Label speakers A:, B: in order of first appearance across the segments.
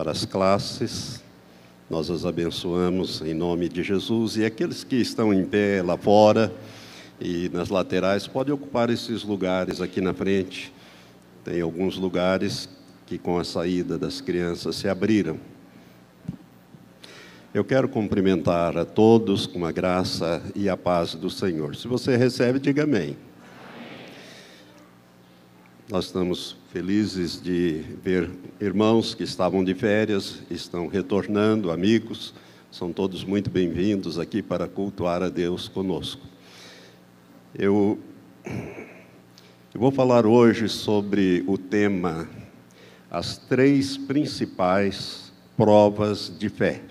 A: para as classes. Nós os abençoamos em nome de Jesus. E aqueles que estão em pé lá fora e nas laterais, podem ocupar esses lugares aqui na frente. Tem alguns lugares que com a saída das crianças se abriram. Eu quero cumprimentar a todos com a graça e a paz do Senhor. Se você recebe, diga amém. Nós estamos felizes de ver irmãos que estavam de férias, estão retornando, amigos. São todos muito bem-vindos aqui para cultuar a Deus conosco. Eu vou falar hoje sobre o tema as 3 principais provas de fé.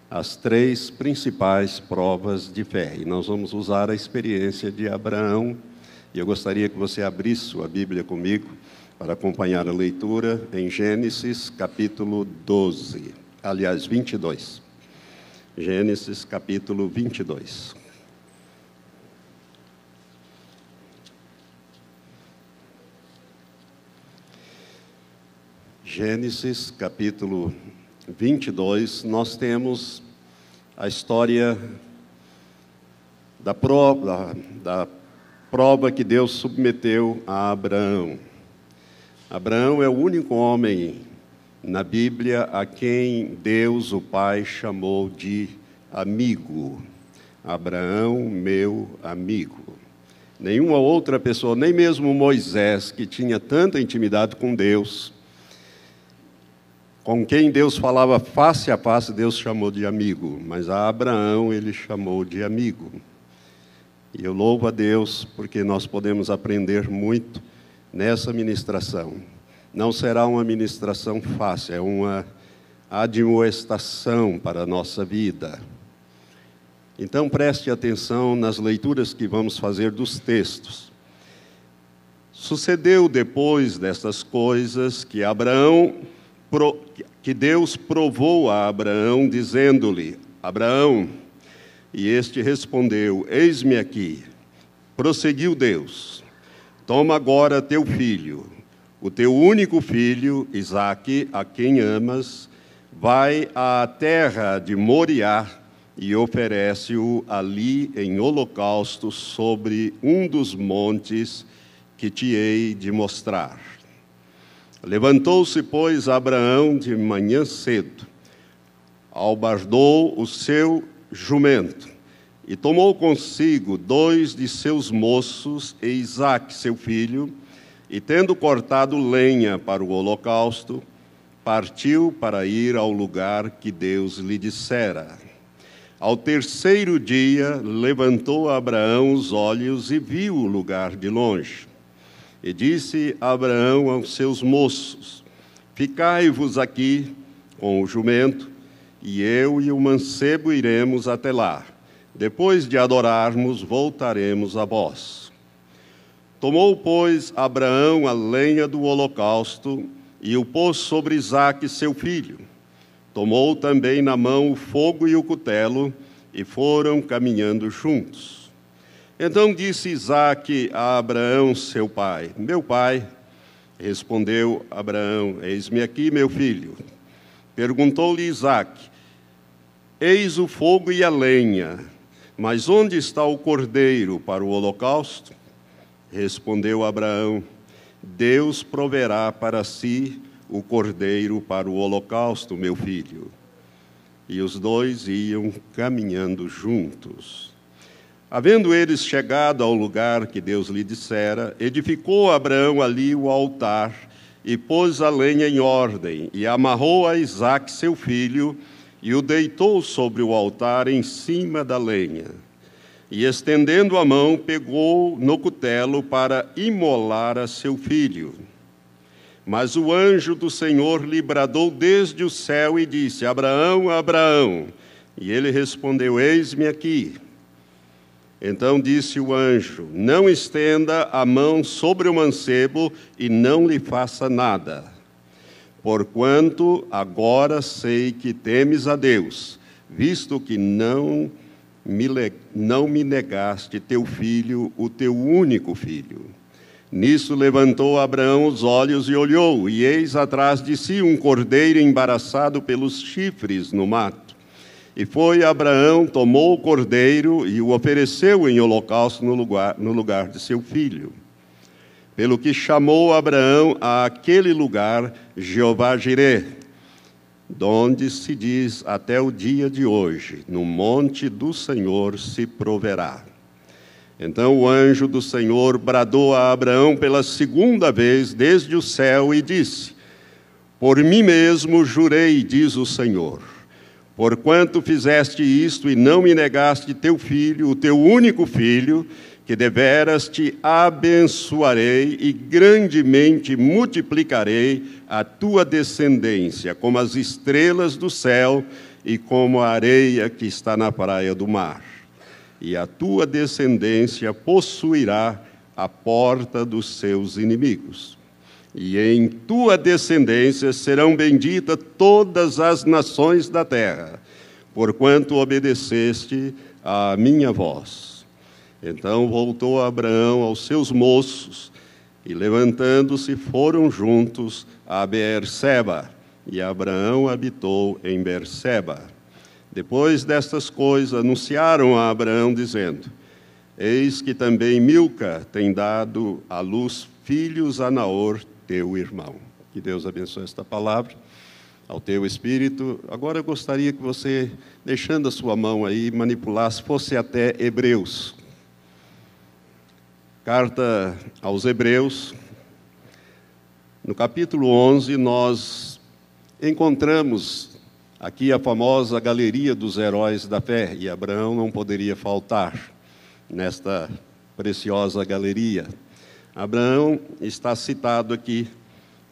A: As 3 principais provas de fé. E nós vamos usar a experiência de Abraão. E eu gostaria que você abrisse sua Bíblia comigo para acompanhar a leitura em Gênesis capítulo 12. Aliás, 22. Gênesis capítulo 22. Gênesis capítulo 22, nós temos a história da prova que Deus submeteu a Abraão. Abraão é o único homem na Bíblia a quem Deus, o Pai, chamou de amigo. Abraão, meu amigo. Nenhuma outra pessoa, nem mesmo Moisés, que tinha tanta intimidade com Deus, com quem Deus falava face a face, Deus chamou de amigo, mas a Abraão ele chamou de amigo. E eu louvo a Deus porque nós podemos aprender muito nessa ministração. Não será uma ministração fácil, é uma admoestação para a nossa vida. Então preste atenção nas leituras que vamos fazer dos textos. Sucedeu depois dessas coisas que Deus provou a Abraão, dizendo-lhe: Abraão, e este respondeu: eis-me aqui. Prosseguiu Deus: toma agora teu filho, o teu único filho, Isaque, a quem amas, vai à terra de Moriá e oferece-o ali em holocausto sobre um dos montes que te hei de mostrar. Levantou-se, pois, Abraão de manhã cedo, albardou o seu jumento, e tomou consigo 2 de seus moços e Isaque, seu filho, e tendo cortado lenha para o holocausto, partiu para ir ao lugar que Deus lhe dissera. Ao 3º dia, levantou Abraão os olhos e viu o lugar de longe. E disse Abraão aos seus moços: ficai-vos aqui com o jumento, e eu e o mancebo iremos até lá. Depois de adorarmos, voltaremos a vós. Tomou, pois, Abraão a lenha do holocausto e o pôs sobre Isaque, seu filho. Tomou também na mão o fogo e o cutelo, e foram caminhando juntos. Então disse Isaque a Abraão, seu pai: meu pai. Respondeu Abraão: eis-me aqui, meu filho. Perguntou-lhe Isaque: eis o fogo e a lenha, mas onde está o cordeiro para o holocausto? Respondeu Abraão: Deus proverá para si o cordeiro para o holocausto, meu filho. E os 2 iam caminhando juntos. Havendo eles chegado ao lugar que Deus lhe dissera, edificou Abraão ali o altar, e pôs a lenha em ordem, e amarrou a Isaque, seu filho, e o deitou sobre o altar em cima da lenha. E estendendo a mão, pegou no cutelo para imolar a seu filho. Mas o anjo do Senhor lhe bradou desde o céu e disse: Abraão, Abraão. E ele respondeu: eis-me aqui. Então disse o anjo: não estenda a mão sobre o mancebo e não lhe faça nada. Porquanto agora sei que temes a Deus, visto que não me negaste teu filho, o teu único filho. Nisso levantou Abraão os olhos e olhou, e eis atrás de si um cordeiro embaraçado pelos chifres no mato. E foi Abraão, tomou o cordeiro e o ofereceu em holocausto no lugar de seu filho. Pelo que chamou Abraão àquele lugar Jeová-Jiré, donde se diz até o dia de hoje, no monte do Senhor se proverá. Então o anjo do Senhor bradou a Abraão pela segunda vez desde o céu e disse: por mim mesmo jurei, diz o Senhor, porquanto fizeste isto e não me negaste teu filho, o teu único filho, que deveras te abençoarei e grandemente multiplicarei a tua descendência, como as estrelas do céu e como a areia que está na praia do mar. E a tua descendência possuirá a porta dos seus inimigos. E em tua descendência serão benditas todas as nações da terra, porquanto obedeceste à minha voz. Então voltou Abraão aos seus moços, e levantando-se foram juntos a Beerseba, e Abraão habitou em Beerseba. Depois destas coisas, anunciaram a Abraão, dizendo: eis que também Milca tem dado à luz filhos a Naor, teu irmão. Que Deus abençoe esta palavra ao teu espírito. Agora eu gostaria que você, deixando a sua mão aí, manipulasse, fosse até Hebreus. Carta aos Hebreus, no capítulo 11, nós encontramos aqui a famosa galeria dos heróis da fé, e Abraão não poderia faltar nesta preciosa galeria. Abraão está citado aqui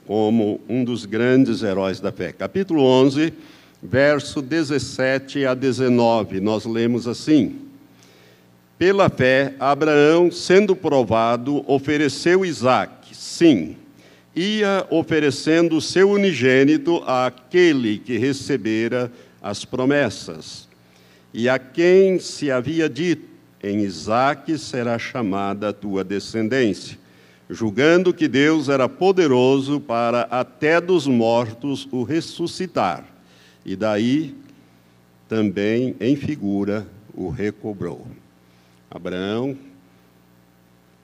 A: como um dos grandes heróis da fé. Capítulo 11, verso 17 a 19, nós lemos assim: pela fé, Abraão, sendo provado, ofereceu Isaque, sim, ia oferecendo o seu unigênito àquele que recebera as promessas, e a quem se havia dito: em Isaque será chamada a tua descendência, julgando que Deus era poderoso para até dos mortos o ressuscitar, e daí também em figura o recobrou. Abraão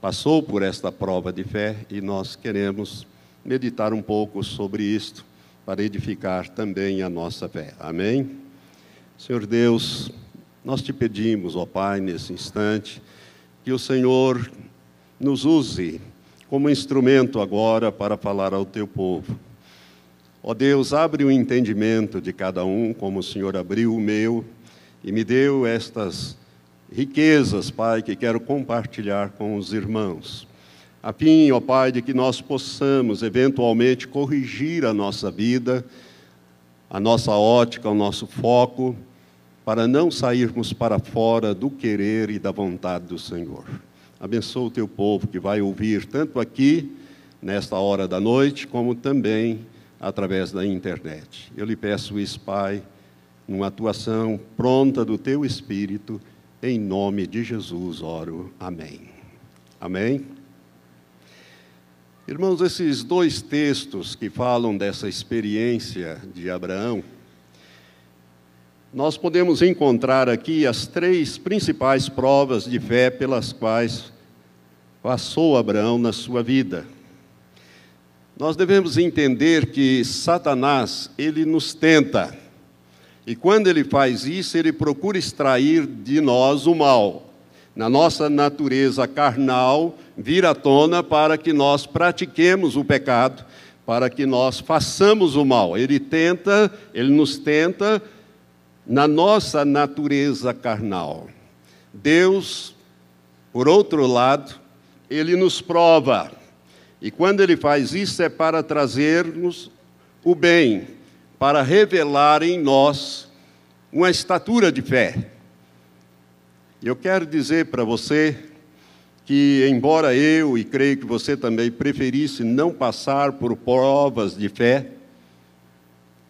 A: passou por esta prova de fé e nós queremos meditar um pouco sobre isto para edificar também a nossa fé. Amém? Senhor Deus, nós te pedimos, ó Pai, nesse instante, que o Senhor nos use como instrumento agora para falar ao teu povo. Ó Deus, abre o entendimento de cada um, como o Senhor abriu o meu, e me deu estas riquezas, Pai, que quero compartilhar com os irmãos. A fim, ó Pai, de que nós possamos eventualmente corrigir a nossa vida, a nossa ótica, o nosso foco, para não sairmos para fora do querer e da vontade do Senhor. Abençoa o teu povo que vai ouvir tanto aqui, nesta hora da noite, como também através da internet. Eu lhe peço isso, Pai, numa atuação pronta do teu Espírito, em nome de Jesus oro. Amém. Amém. Irmãos, esses dois textos que falam dessa experiência de Abraão, nós podemos encontrar aqui as três principais provas de fé pelas quais passou Abraão na sua vida. Nós devemos entender que Satanás, ele nos tenta. E quando ele faz isso, ele procura extrair de nós o mal. Na nossa natureza carnal, vir à tona para que nós pratiquemos o pecado, para que nós façamos o mal. Ele nos tenta na nossa natureza carnal. Deus, por outro lado, ele nos prova. E quando ele faz isso é para trazer-nos o bem, para revelar em nós uma estatura de fé. Eu quero dizer para você que, embora eu, e creio que você também, preferisse não passar por provas de fé,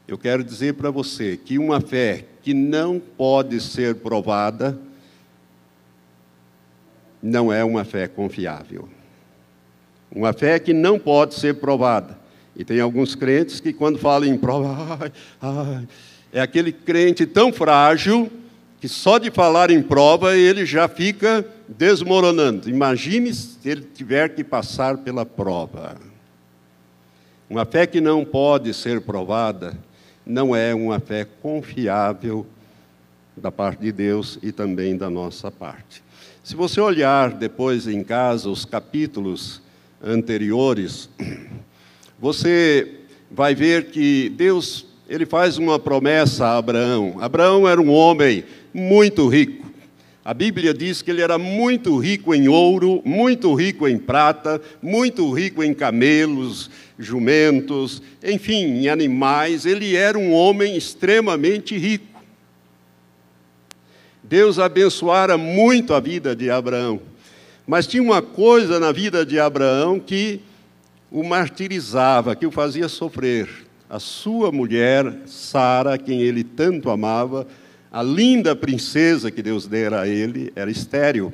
A: eu quero dizer para você que uma fé que não pode ser provada não é uma fé confiável. Uma fé que não pode ser provada. E tem alguns crentes que quando falam em prova, é aquele crente tão frágil que só de falar em prova ele já fica desmoronando. Imagine se ele tiver que passar pela prova. Uma fé que não pode ser provada não é uma fé confiável da parte de Deus e também da nossa parte. Se você olhar depois em casa os capítulos anteriores, você vai ver que Deus, ele faz uma promessa a Abraão. Abraão era um homem muito rico. A Bíblia diz que ele era muito rico em ouro, muito rico em prata, muito rico em camelos, jumentos, enfim, em animais. Ele era um homem extremamente rico. Deus abençoara muito a vida de Abraão. Mas tinha uma coisa na vida de Abraão que o martirizava, que o fazia sofrer. A sua mulher, Sara, quem ele tanto amava, a linda princesa que Deus dera a ele, era estéril.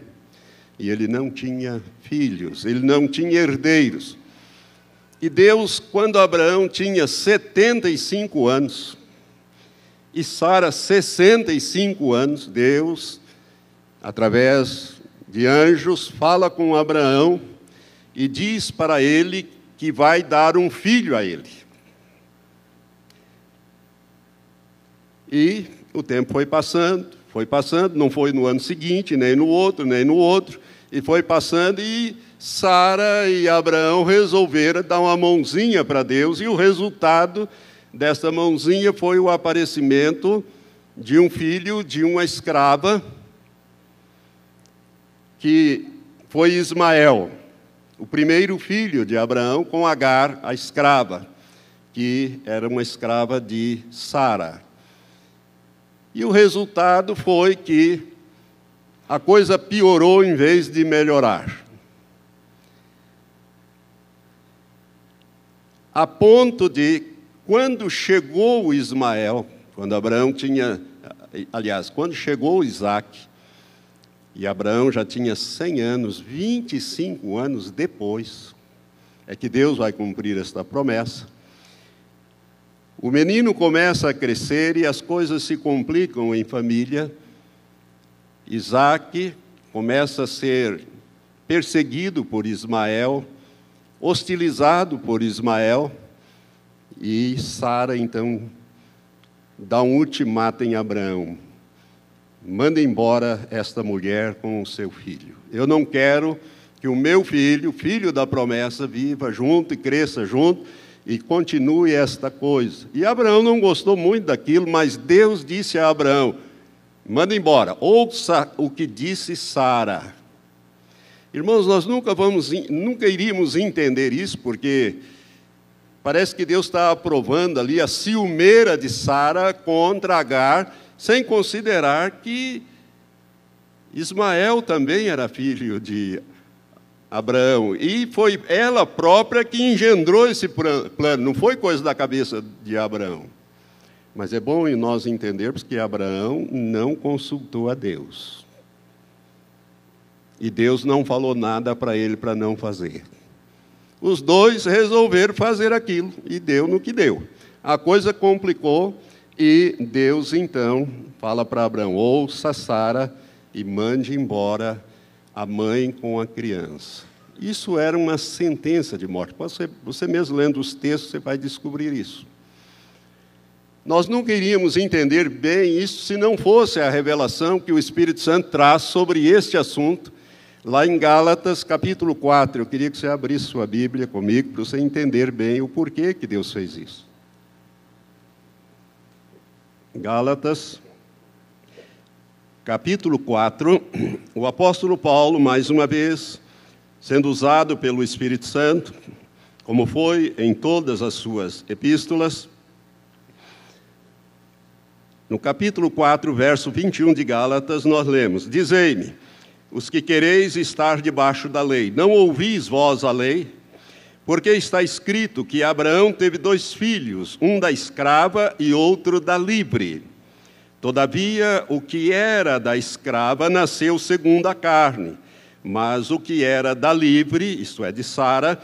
A: E ele não tinha filhos, ele não tinha herdeiros. E Deus, quando Abraão tinha 75 anos, e Sara 65 anos, Deus, através de anjos, fala com Abraão e diz para ele que vai dar um filho a ele. E o tempo foi passando, não foi no ano seguinte, nem no outro, e foi passando, e Sara e Abraão resolveram dar uma mãozinha para Deus, e o resultado dessa mãozinha foi o aparecimento de um filho de uma escrava, que foi Ismael, o primeiro filho de Abraão com Agar, a escrava, que era uma escrava de Sara. E o resultado foi que a coisa piorou em vez de melhorar. A ponto de, quando chegou Ismael, quando chegou Isaac, e Abraão já tinha 100 anos, 25 anos depois, é que Deus vai cumprir esta promessa. O menino começa a crescer e as coisas se complicam em família. Isaac começa a ser perseguido por Ismael, hostilizado por Ismael, e Sara, então, dá um ultimato em Abraão: manda embora esta mulher com o seu filho. Eu não quero que o meu filho, filho da promessa, viva junto e cresça junto e continue esta coisa. E Abraão não gostou muito daquilo, mas Deus disse a Abraão: manda embora, ouça o que disse Sara. Irmãos, nós nunca iríamos entender isso, porque parece que Deus está aprovando ali a ciumeira de Sara contra Agar, sem considerar que Ismael também era filho de Abraão, e foi ela própria que engendrou esse plano, não foi coisa da cabeça de Abraão. Mas é bom nós entendermos que Abraão não consultou a Deus. E Deus não falou nada para ele para não fazer. Os dois resolveram fazer aquilo, e deu no que deu. A coisa complicou, e Deus então fala para Abraão: ouça Sara e mande embora a mãe com a criança. Isso era uma sentença de morte. Você mesmo lendo os textos, você vai descobrir isso. Nós não queríamos entender bem isso se não fosse a revelação que o Espírito Santo traz sobre este assunto, lá em Gálatas, capítulo 4. Eu queria que você abrisse sua Bíblia comigo, para você entender bem o porquê que Deus fez isso. Gálatas, capítulo 4, o apóstolo Paulo, mais uma vez, sendo usado pelo Espírito Santo, como foi em todas as suas epístolas. No capítulo 4, verso 21 de Gálatas, nós lemos: dizei-me, os que quereis estar debaixo da lei, não ouvis vós a lei? Porque está escrito que Abraão teve 2 filhos, um da escrava e outro da livre. Todavia, o que era da escrava nasceu segundo a carne, Mas o que era da livre, isto é, de Sara,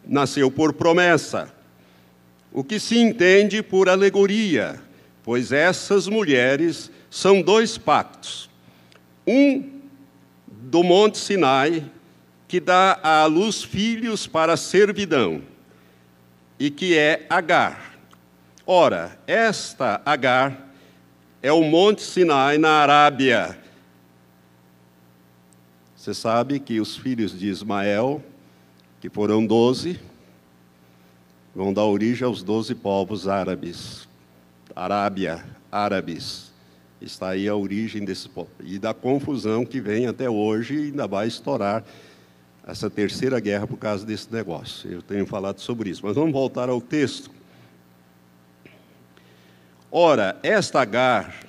A: nasceu por promessa, o que se entende por alegoria, pois essas mulheres são dois pactos. Um do Monte Sinai, que dá à luz filhos para a servidão, e que é Agar. Ora, esta Agar é o Monte Sinai na Arábia. Você sabe que os filhos de Ismael, que foram 12, vão dar origem aos 12 povos árabes. Arábia, árabes. Está aí a origem desse povo. E da confusão que vem até hoje, e ainda vai estourar essa terceira guerra por causa desse negócio. Eu tenho falado sobre isso. Mas vamos voltar ao texto. Ora, esta Agar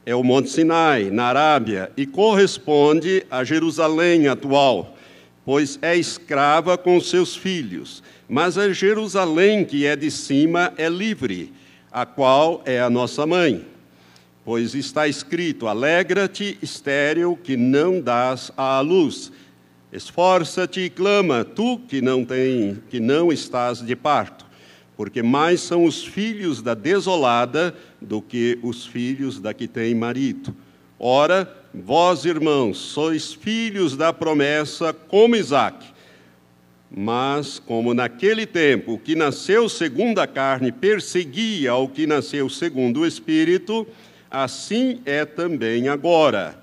A: é o Monte Sinai, na Arábia, e corresponde a Jerusalém atual, pois é escrava com seus filhos. Mas a Jerusalém que é de cima é livre, a qual é a nossa mãe. Pois está escrito: alegra-te, estéril, que não dás à luz. Esforça-te e clama, tu que não estás de parto. Porque mais são os filhos da desolada do que os filhos da que tem marido. Ora, vós, irmãos, sois filhos da promessa como Isaque. Mas, como naquele tempo o que nasceu segundo a carne perseguia ao que nasceu segundo o Espírito, assim é também agora.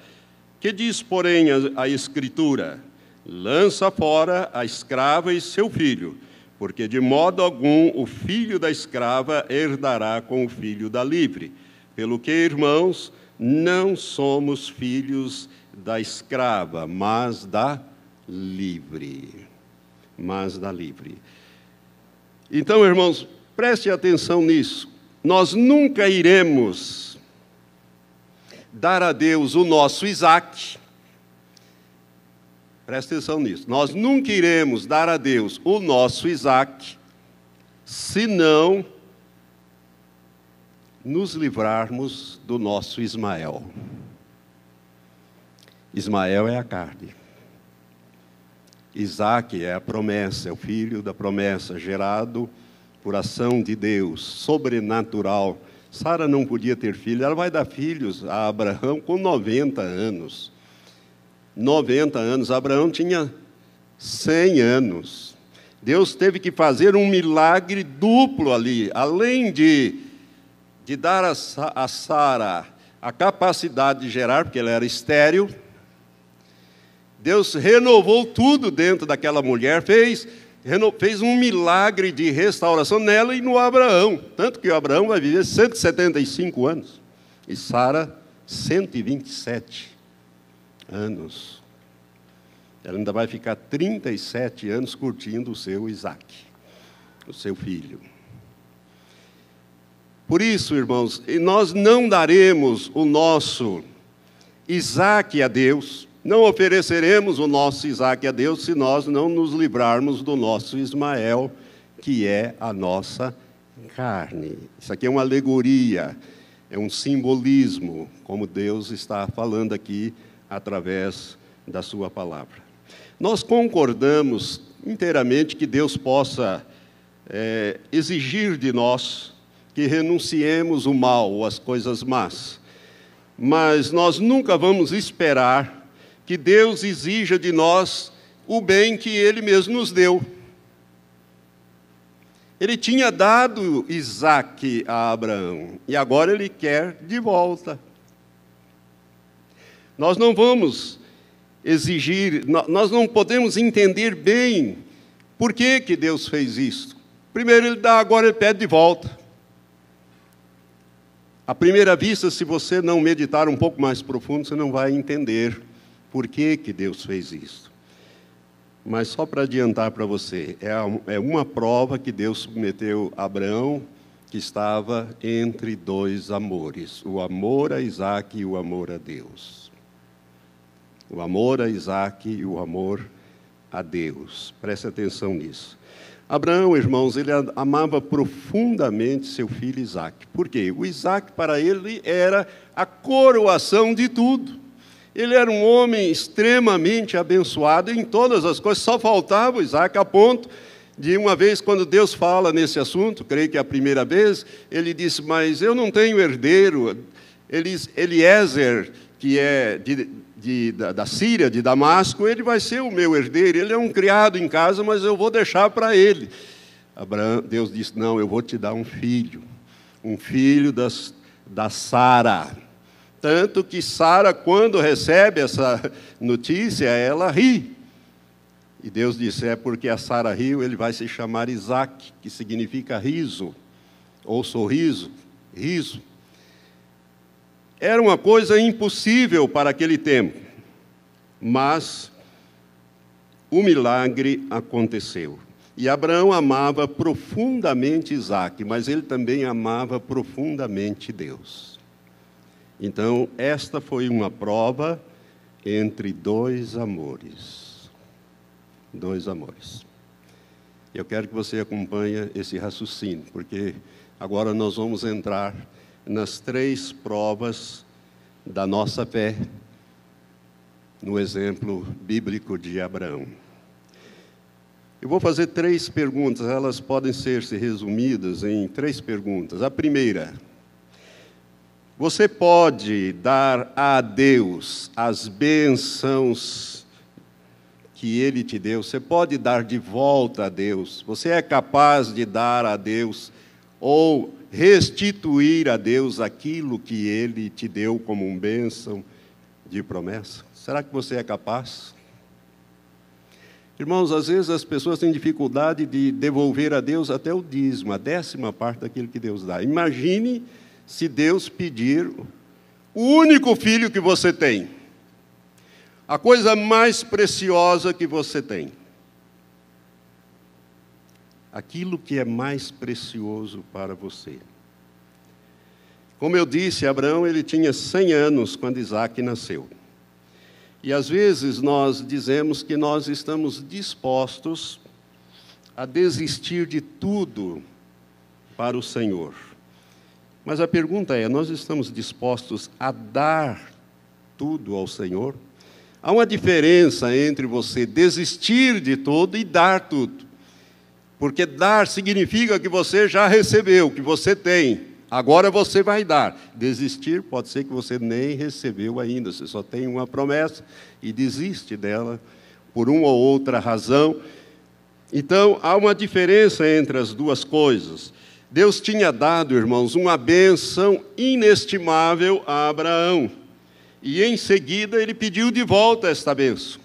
A: Que diz, porém, a Escritura? Lança fora a escrava e seu filho, porque de modo algum o filho da escrava herdará com o filho da livre. Pelo que, irmãos, não somos filhos da escrava, mas da livre. Então, irmãos, preste atenção nisso. Nós nunca iremos dar a Deus o nosso Isaque. Preste atenção nisso. Nós nunca iremos dar a Deus o nosso Isaque, se não nos livrarmos do nosso Ismael. Ismael é a carne. Isaque é a promessa, é o filho da promessa, gerado por ação de Deus, sobrenatural. Sara não podia ter filho, ela vai dar filhos a Abraão com 90 anos. 90 anos, Abraão tinha 100 anos. Deus teve que fazer um milagre duplo ali, além de dar a Sara a capacidade de gerar, porque ela era estéril. Deus renovou tudo dentro daquela mulher, fez um milagre de restauração nela e no Abraão. Tanto que o Abraão vai viver 175 anos e Sara 127 anos. Ela ainda vai ficar 37 anos curtindo o seu Isaque, o seu filho. Por isso, irmãos, nós não daremos o nosso Isaque a Deus, não ofereceremos o nosso Isaque a Deus se nós não nos livrarmos do nosso Ismael, que é a nossa carne. Isso aqui é uma alegoria, é um simbolismo, como Deus está falando aqui através da sua palavra. Nós concordamos inteiramente que Deus possa exigir de nós que renunciemos o mal ou as coisas más, mas nós nunca vamos esperar que Deus exija de nós o bem que Ele mesmo nos deu. Ele tinha dado Isaque a Abraão, e agora Ele quer de volta. Nós não vamos exigir, nós não podemos entender bem por que Deus fez isso. Primeiro Ele dá, agora Ele pede de volta. À primeira vista, se você não meditar um pouco mais profundo, você não vai entender por que Deus fez isso. Mas só para adiantar para você, é uma prova que Deus submeteu a Abraão, que estava entre dois amores, o amor a Isaque e o amor a Deus. O amor a Isaque e o amor a Deus. Preste atenção nisso. Abraão, irmãos, ele amava profundamente seu filho Isaque. Por quê? O Isaque para ele era a coroação de tudo. Ele era um homem extremamente abençoado em todas as coisas, só faltava o Isaac, a ponto de uma vez, quando Deus fala nesse assunto, creio que é a primeira vez, ele disse, mas eu não tenho herdeiro. Eliezer, que é da Síria, de Damasco, ele vai ser o meu herdeiro, ele é um criado em casa, mas eu vou deixar para ele. Deus disse, não, eu vou te dar um filho da Sara. Tanto que Sara, quando recebe essa notícia, ela ri. E Deus disse, é porque a Sara riu, ele vai se chamar Isaac, que significa riso, ou sorriso, riso. Era uma coisa impossível para aquele tempo, mas o milagre aconteceu. E Abraão amava profundamente Isaac, mas ele também amava profundamente Deus. Então, esta foi uma prova entre dois amores. Dois amores. Eu quero que você acompanhe esse raciocínio, porque agora nós vamos entrar nas 3 provas da nossa fé, no exemplo bíblico de Abraão. Eu vou fazer 3 perguntas, elas podem ser resumidas em 3 perguntas. A primeira: você pode dar a Deus as bênçãos que Ele te deu? Você pode dar de volta a Deus? Você é capaz de dar a Deus ou restituir a Deus aquilo que Ele te deu como uma bênção de promessa? Será que você é capaz? Irmãos, às vezes as pessoas têm dificuldade de devolver a Deus até o dízimo, a 10ª parte daquilo que Deus dá. Imagine se Deus pedir o único filho que você tem, a coisa mais preciosa que você tem. Aquilo que é mais precioso para você. Como eu disse, Abraão, ele tinha 100 anos quando Isaac nasceu. E às vezes nós dizemos que nós estamos dispostos a desistir de tudo para o Senhor. Mas a pergunta é, nós estamos dispostos a dar tudo ao Senhor? Há uma diferença entre você desistir de tudo e dar tudo. Porque dar significa que você já recebeu, que você tem. Agora você vai dar. Desistir pode ser que você nem recebeu ainda. Você só tem uma promessa e desiste dela por uma ou outra razão. Então, há uma diferença entre as duas coisas. Deus tinha dado, irmãos, uma bênção inestimável a Abraão. E em seguida ele pediu de volta esta bênção.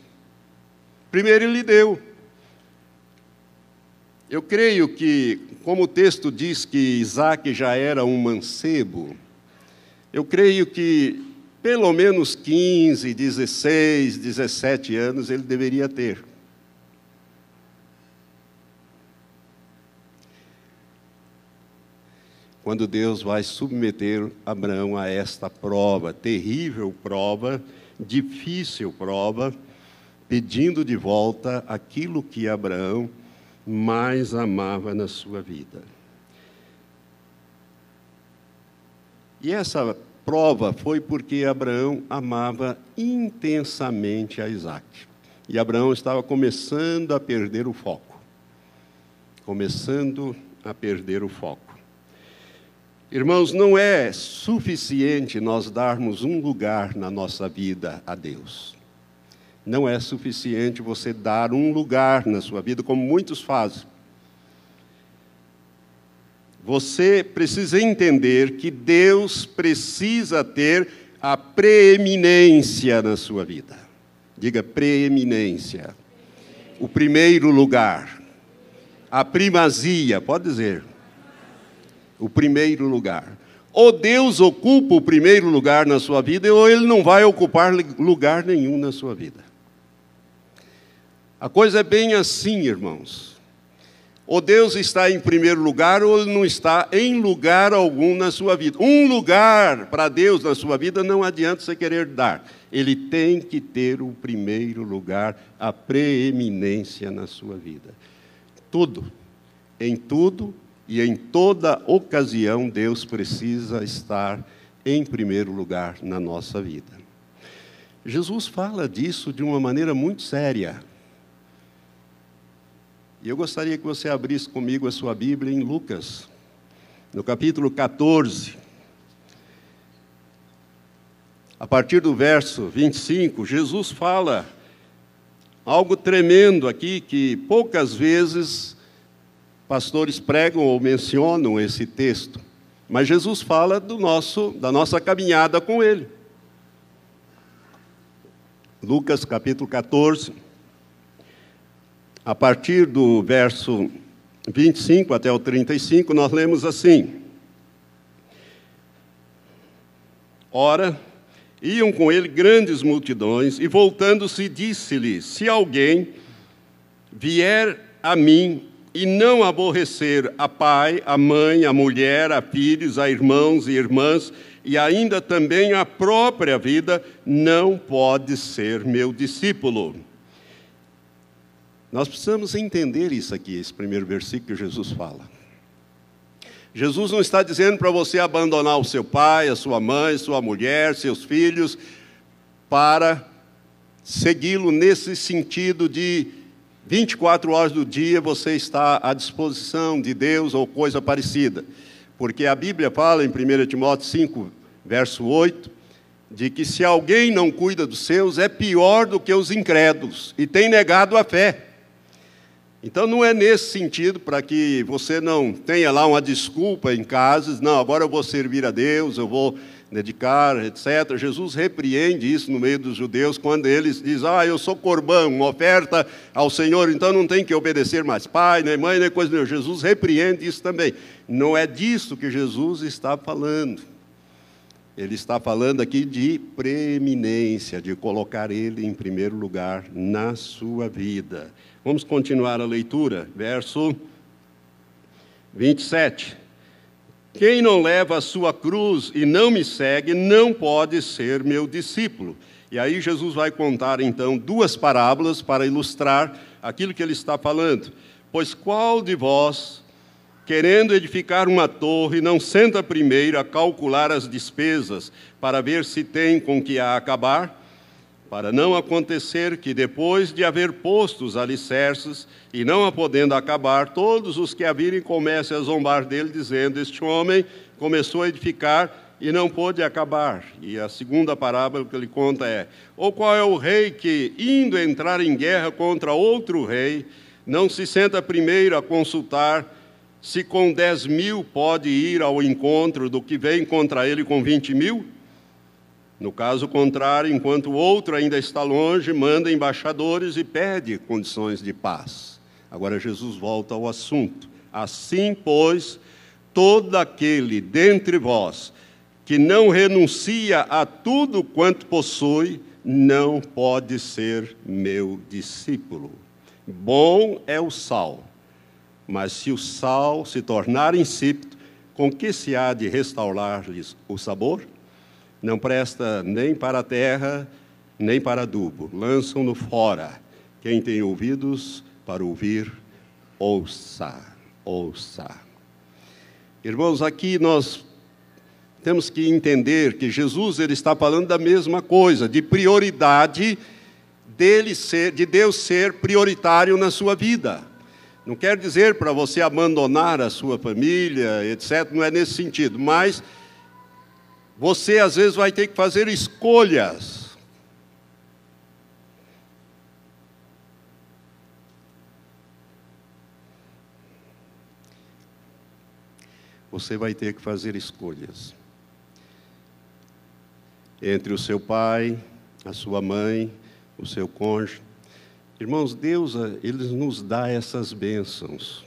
A: Primeiro ele deu. Eu creio que, como o texto diz que Isaac já era um mancebo, eu creio que pelo menos 15, 16, 17 anos ele deveria ter. Quando Deus vai submeter Abraão a esta prova, terrível prova, difícil prova, pedindo de volta aquilo que Abraão mais amava na sua vida. E essa prova foi porque Abraão amava intensamente a Isaac. E Abraão estava começando a perder o foco. Irmãos, não é suficiente nós darmos um lugar na nossa vida a Deus. Não é suficiente você dar um lugar na sua vida, como muitos fazem. Você precisa entender que Deus precisa ter a preeminência na sua vida. Diga preeminência. O primeiro lugar. A primazia, pode dizer. O primeiro lugar. Ou Deus ocupa o primeiro lugar na sua vida, ou Ele não vai ocupar lugar nenhum na sua vida. A coisa é bem assim, irmãos. Ou Deus está em primeiro lugar, ou Ele não está em lugar algum na sua vida. Um lugar para Deus na sua vida não adianta você querer dar. Ele tem que ter o primeiro lugar, a preeminência na sua vida. Tudo, em tudo e em toda ocasião, Deus precisa estar em primeiro lugar na nossa vida. Jesus fala disso de uma maneira muito séria. E eu gostaria que você abrisse comigo a sua Bíblia em Lucas, no capítulo 14. A partir do verso 25, Jesus fala algo tremendo aqui, que poucas vezes pastores pregam ou mencionam esse texto. Mas Jesus fala da nossa caminhada com Ele. Lucas capítulo 14, a partir do verso 25 até o 35, nós lemos assim: Ora, iam com ele grandes multidões, e voltando-se disse-lhe: Se alguém vier a mim e não aborrecer a pai, a mãe, a mulher, a filhos, a irmãos e irmãs, e ainda também a própria vida, não pode ser meu discípulo. Nós precisamos entender isso aqui, esse primeiro versículo que Jesus fala. Jesus não está dizendo para você abandonar o seu pai, a sua mãe, sua mulher, seus filhos, para segui-lo nesse sentido de 24 horas do dia você está à disposição de Deus ou coisa parecida. Porque a Bíblia fala em 1 Timóteo 5, verso 8, de que se alguém não cuida dos seus, é pior do que os incrédulos, e tem negado a fé. Então não é nesse sentido, para que você não tenha lá uma desculpa em casa, não, agora eu vou servir a Deus, eu vou dedicar, etc. Jesus repreende isso no meio dos judeus, quando eles dizem, eu sou corbã, uma oferta ao Senhor, então não tem que obedecer mais pai, nem mãe, nem coisa nenhuma. Jesus repreende isso também. Não é disso que Jesus está falando. Ele está falando aqui de preeminência, de colocar Ele em primeiro lugar na sua vida. Vamos continuar a leitura, verso 27. Quem não leva a sua cruz e não me segue, não pode ser meu discípulo. E aí Jesus vai contar, então, duas parábolas para ilustrar aquilo que ele está falando. Pois qual de vós, querendo edificar uma torre, não senta primeiro a calcular as despesas, para ver se tem com que a acabar? Para não acontecer que, depois de haver posto os alicerces, e não a podendo acabar, todos os que a virem comecem a zombar dele, dizendo, este homem começou a edificar e não pôde acabar. E a segunda parábola que ele conta é, ou qual é o rei que, indo entrar em guerra contra outro rei, não se senta primeiro a consultar se com 10.000 pode ir ao encontro do que vem contra ele com 20.000? No caso contrário, enquanto o outro ainda está longe, manda embaixadores e pede condições de paz. Agora Jesus volta ao assunto. Assim, pois, todo aquele dentre vós que não renuncia a tudo quanto possui, não pode ser meu discípulo. Bom é o sal, mas se o sal se tornar insípido, com que se há de restaurar-lhes o sabor? Não presta nem para a terra, nem para adubo. Lançam-no fora. Quem tem ouvidos para ouvir, ouça, ouça. Irmãos, aqui nós temos que entender que Jesus ele está falando da mesma coisa, de prioridade de Deus ser prioritário na sua vida. Não quer dizer para você abandonar a sua família, etc., não é nesse sentido, mas você às vezes vai ter que fazer escolhas. Você vai ter que fazer escolhas entre o seu pai, a sua mãe, o seu cônjuge. Irmãos, Deus, Ele nos dá essas bênçãos.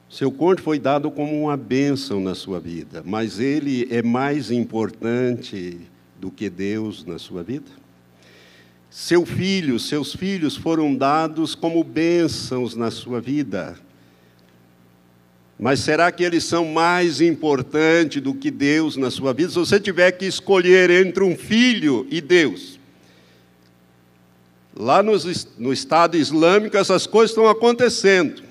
A: Seu cônjuge foi dado como uma bênção na sua vida, mas ele é mais importante do que Deus na sua vida? Seus filhos foram dados como bênçãos na sua vida, mas será que eles são mais importantes do que Deus na sua vida? Se você tiver que escolher entre um filho e Deus, lá no Estado Islâmico essas coisas estão acontecendo.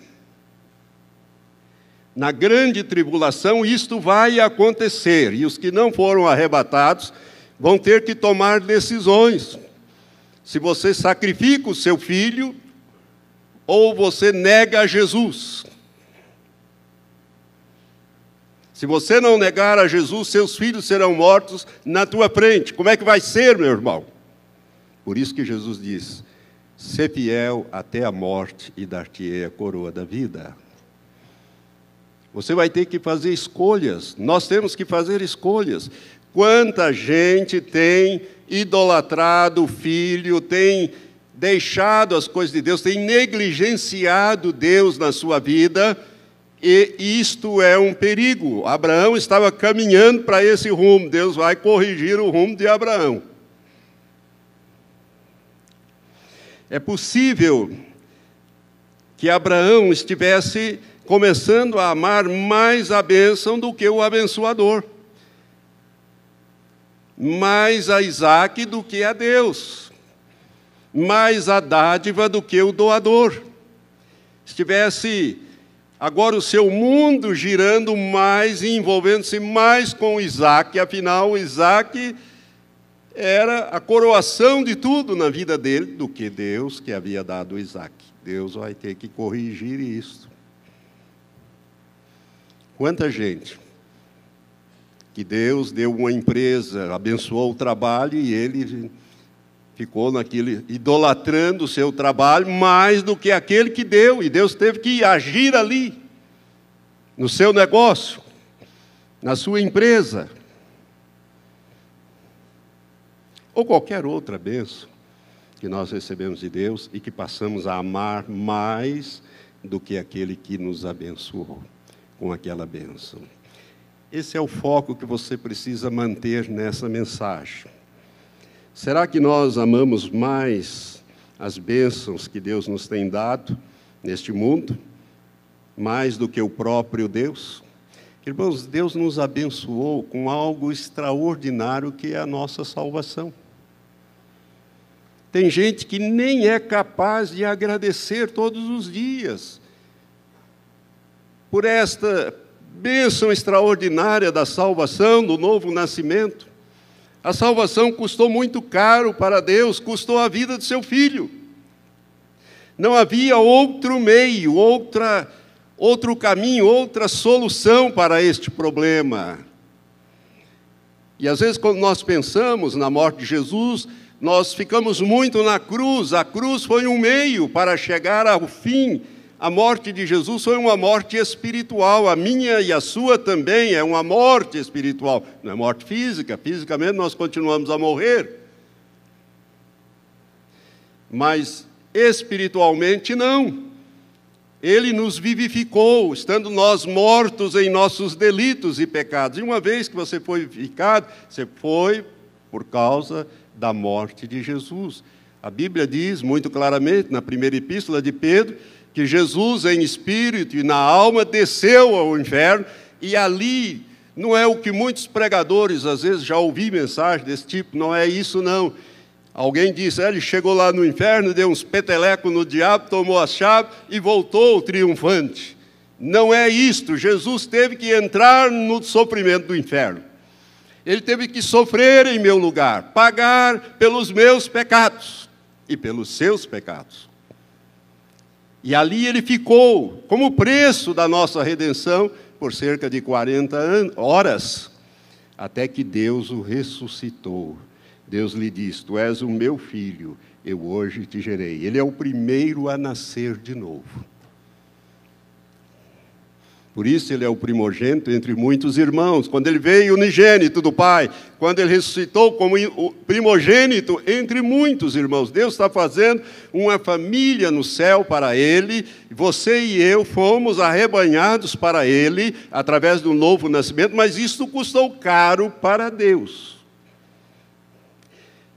A: Na grande tribulação isto vai acontecer, e os que não foram arrebatados vão ter que tomar decisões. Se você sacrifica o seu filho, ou você nega a Jesus. Se você não negar a Jesus, seus filhos serão mortos na tua frente. Como é que vai ser, meu irmão? Por isso que Jesus diz: ser fiel até a morte e dar-te-ei a coroa da vida. Você vai ter que fazer escolhas. Nós temos que fazer escolhas. Quanta gente tem idolatrado o filho, tem deixado as coisas de Deus, tem negligenciado Deus na sua vida, e isto é um perigo. Abraão estava caminhando para esse rumo. Deus vai corrigir o rumo de Abraão. É possível que Abraão estivesse começando a amar mais a bênção do que o abençoador, mais a Isaque do que a Deus, mais a dádiva do que o doador. Estivesse agora o seu mundo girando mais e envolvendo-se mais com Isaque, afinal o Isaque era a coroação de tudo na vida dele, do que Deus que havia dado o Isaque. Deus vai ter que corrigir isso. Quanta gente que Deus deu uma empresa, abençoou o trabalho e ele ficou naquilo, idolatrando o seu trabalho mais do que aquele que deu, e Deus teve que agir ali, no seu negócio, na sua empresa, ou qualquer outra bênção que nós recebemos de Deus e que passamos a amar mais do que aquele que nos abençoou com aquela bênção. Esse é o foco que você precisa manter nessa mensagem. Será que nós amamos mais as bênçãos que Deus nos tem dado neste mundo, mais do que o próprio Deus? Irmãos, Deus nos abençoou com algo extraordinário que é a nossa salvação. Tem gente que nem é capaz de agradecer todos os dias por esta bênção extraordinária da salvação, do novo nascimento. A salvação custou muito caro para Deus, custou a vida de seu filho. Não havia outro meio, outro caminho, outra solução para este problema. E às vezes, quando nós pensamos na morte de Jesus, nós ficamos muito na cruz. A cruz foi um meio para chegar ao fim. A morte de Jesus foi uma morte espiritual. A minha e a sua também é uma morte espiritual. Não é morte física. Fisicamente nós continuamos a morrer. Mas espiritualmente não. Ele nos vivificou, estando nós mortos em nossos delitos e pecados. E uma vez que você foi vivificado, você foi por causa da morte de Jesus. A Bíblia diz muito claramente, na primeira epístola de Pedro, que Jesus, em espírito e na alma, desceu ao inferno, e ali não é o que muitos pregadores, às vezes já ouvi mensagem desse tipo, não é isso não. Alguém disse, ele chegou lá no inferno, deu uns petelecos no diabo, tomou a chave e voltou triunfante. Não é isto. Jesus teve que entrar no sofrimento do inferno. Ele teve que sofrer em meu lugar, pagar pelos meus pecados e pelos seus pecados. E ali ele ficou, como preço da nossa redenção, por cerca de 40 horas, até que Deus o ressuscitou. Deus lhe diz, tu és o meu filho, eu hoje te gerei. Ele é o primeiro a nascer de novo. Por isso ele é o primogênito entre muitos irmãos. Quando ele veio unigênito do Pai, quando ele ressuscitou como o primogênito entre muitos irmãos. Deus está fazendo uma família no céu para ele. Você e eu fomos arrebanhados para ele através do novo nascimento, mas isso custou caro para Deus.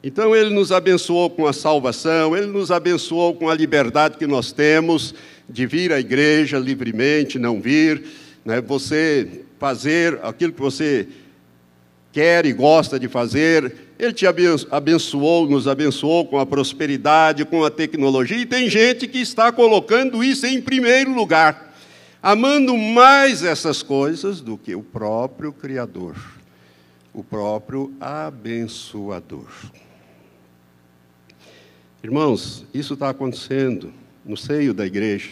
A: Então ele nos abençoou com a salvação, ele nos abençoou com a liberdade que nós temos de vir à igreja livremente, não vir, né? Você fazer aquilo que você quer e gosta de fazer. Ele te abençoou, nos abençoou com a prosperidade, com a tecnologia, e tem gente que está colocando isso em primeiro lugar, amando mais essas coisas do que o próprio Criador. o próprio abençoador. Irmãos, isso está acontecendo no seio da igreja.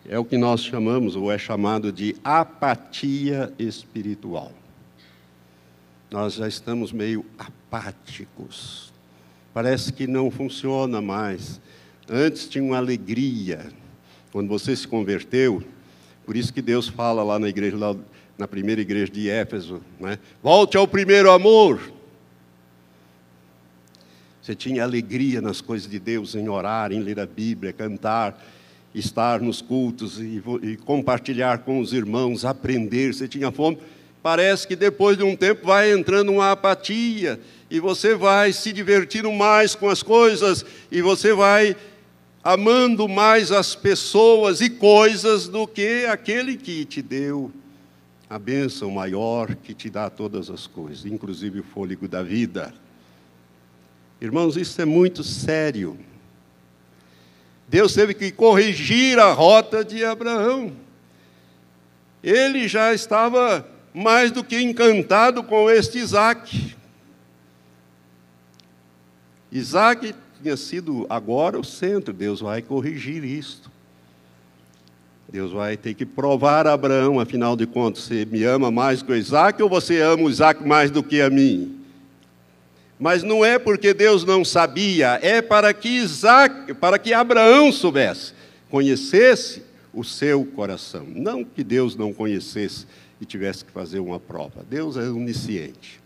A: É o que nós chamamos, ou é chamado de apatia espiritual. Nós já estamos meio apáticos. Parece que não funciona mais. Antes tinha uma alegria. Quando você se converteu, por isso que Deus fala lá na igreja, lá na primeira igreja de Éfeso, né? Volte ao primeiro amor. Você tinha alegria nas coisas de Deus, em orar, em ler a Bíblia, cantar, estar nos cultos e compartilhar com os irmãos, aprender. Você tinha fome. Parece que depois de um tempo vai entrando uma apatia e você vai se divertindo mais com as coisas e você vai amando mais as pessoas e coisas do que aquele que te deu a bênção maior, que te dá todas as coisas, inclusive o fôlego da vida. Irmãos, isso é muito sério. Deus teve que corrigir a rota de Abraão. Ele já estava mais do que encantado com este Isaque. Isaque tinha sido agora o centro. Deus vai corrigir isto. Deus vai ter que provar a Abraão, afinal de contas, você me ama mais que o Isaque ou você ama o Isaque mais do que a mim? Mas não é porque Deus não sabia, é para que Abraão soubesse, conhecesse o seu coração. Não que Deus não conhecesse e tivesse que fazer uma prova. Deus é onisciente.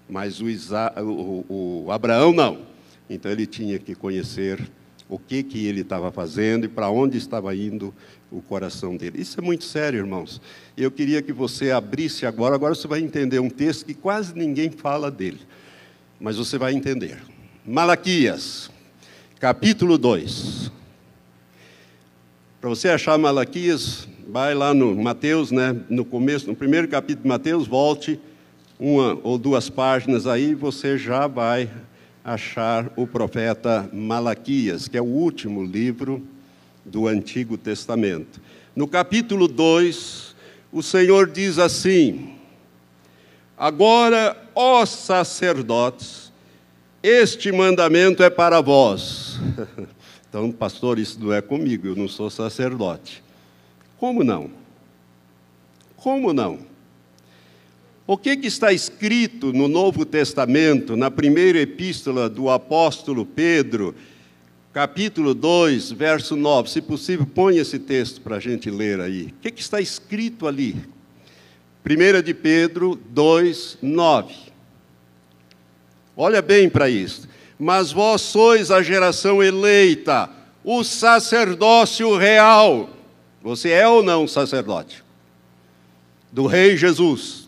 A: Mas o Abraão não. Então ele tinha que conhecer o que ele estava fazendo e para onde estava indo o coração dele. Isso é muito sério, irmãos. Eu queria que você abrisse agora você vai entender um texto que quase ninguém fala dele. Mas você vai entender. Malaquias, capítulo 2. Para você achar Malaquias, vai lá no Mateus, né? No começo, no primeiro capítulo de Mateus, volte uma ou duas páginas aí, você já vai achar o profeta Malaquias, que é o último livro do Antigo Testamento. No capítulo 2, o Senhor diz assim: agora, ó sacerdotes, este mandamento é para vós. Então, pastor, isso não é comigo, eu não sou sacerdote. Como não? Como não? O que está escrito no Novo Testamento, na primeira epístola do apóstolo Pedro, capítulo 2, verso 9? Se possível, põe esse texto para a gente ler aí. O que está escrito ali? 1 de Pedro 2, 9. Olha bem para isso. Mas vós sois a geração eleita, o sacerdócio real. Você é ou não sacerdote? Do Rei Jesus.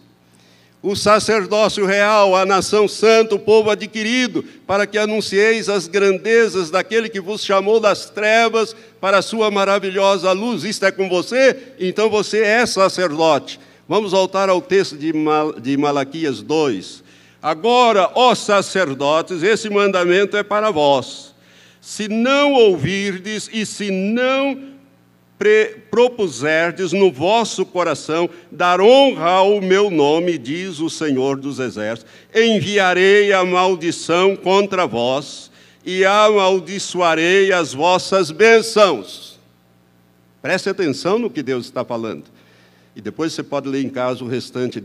A: O sacerdócio real, a nação santa, o povo adquirido, para que anuncieis as grandezas daquele que vos chamou das trevas para a sua maravilhosa luz. Isto é com você? Então você é sacerdote. Vamos voltar ao texto de Malaquias 2. Agora, ó sacerdotes, esse mandamento é para vós. Se não ouvirdes e se não propuserdes no vosso coração dar honra ao meu nome, diz o Senhor dos Exércitos, enviarei a maldição contra vós e amaldiçoarei as vossas bênçãos. Preste atenção no que Deus está falando. E depois você pode ler em casa o restante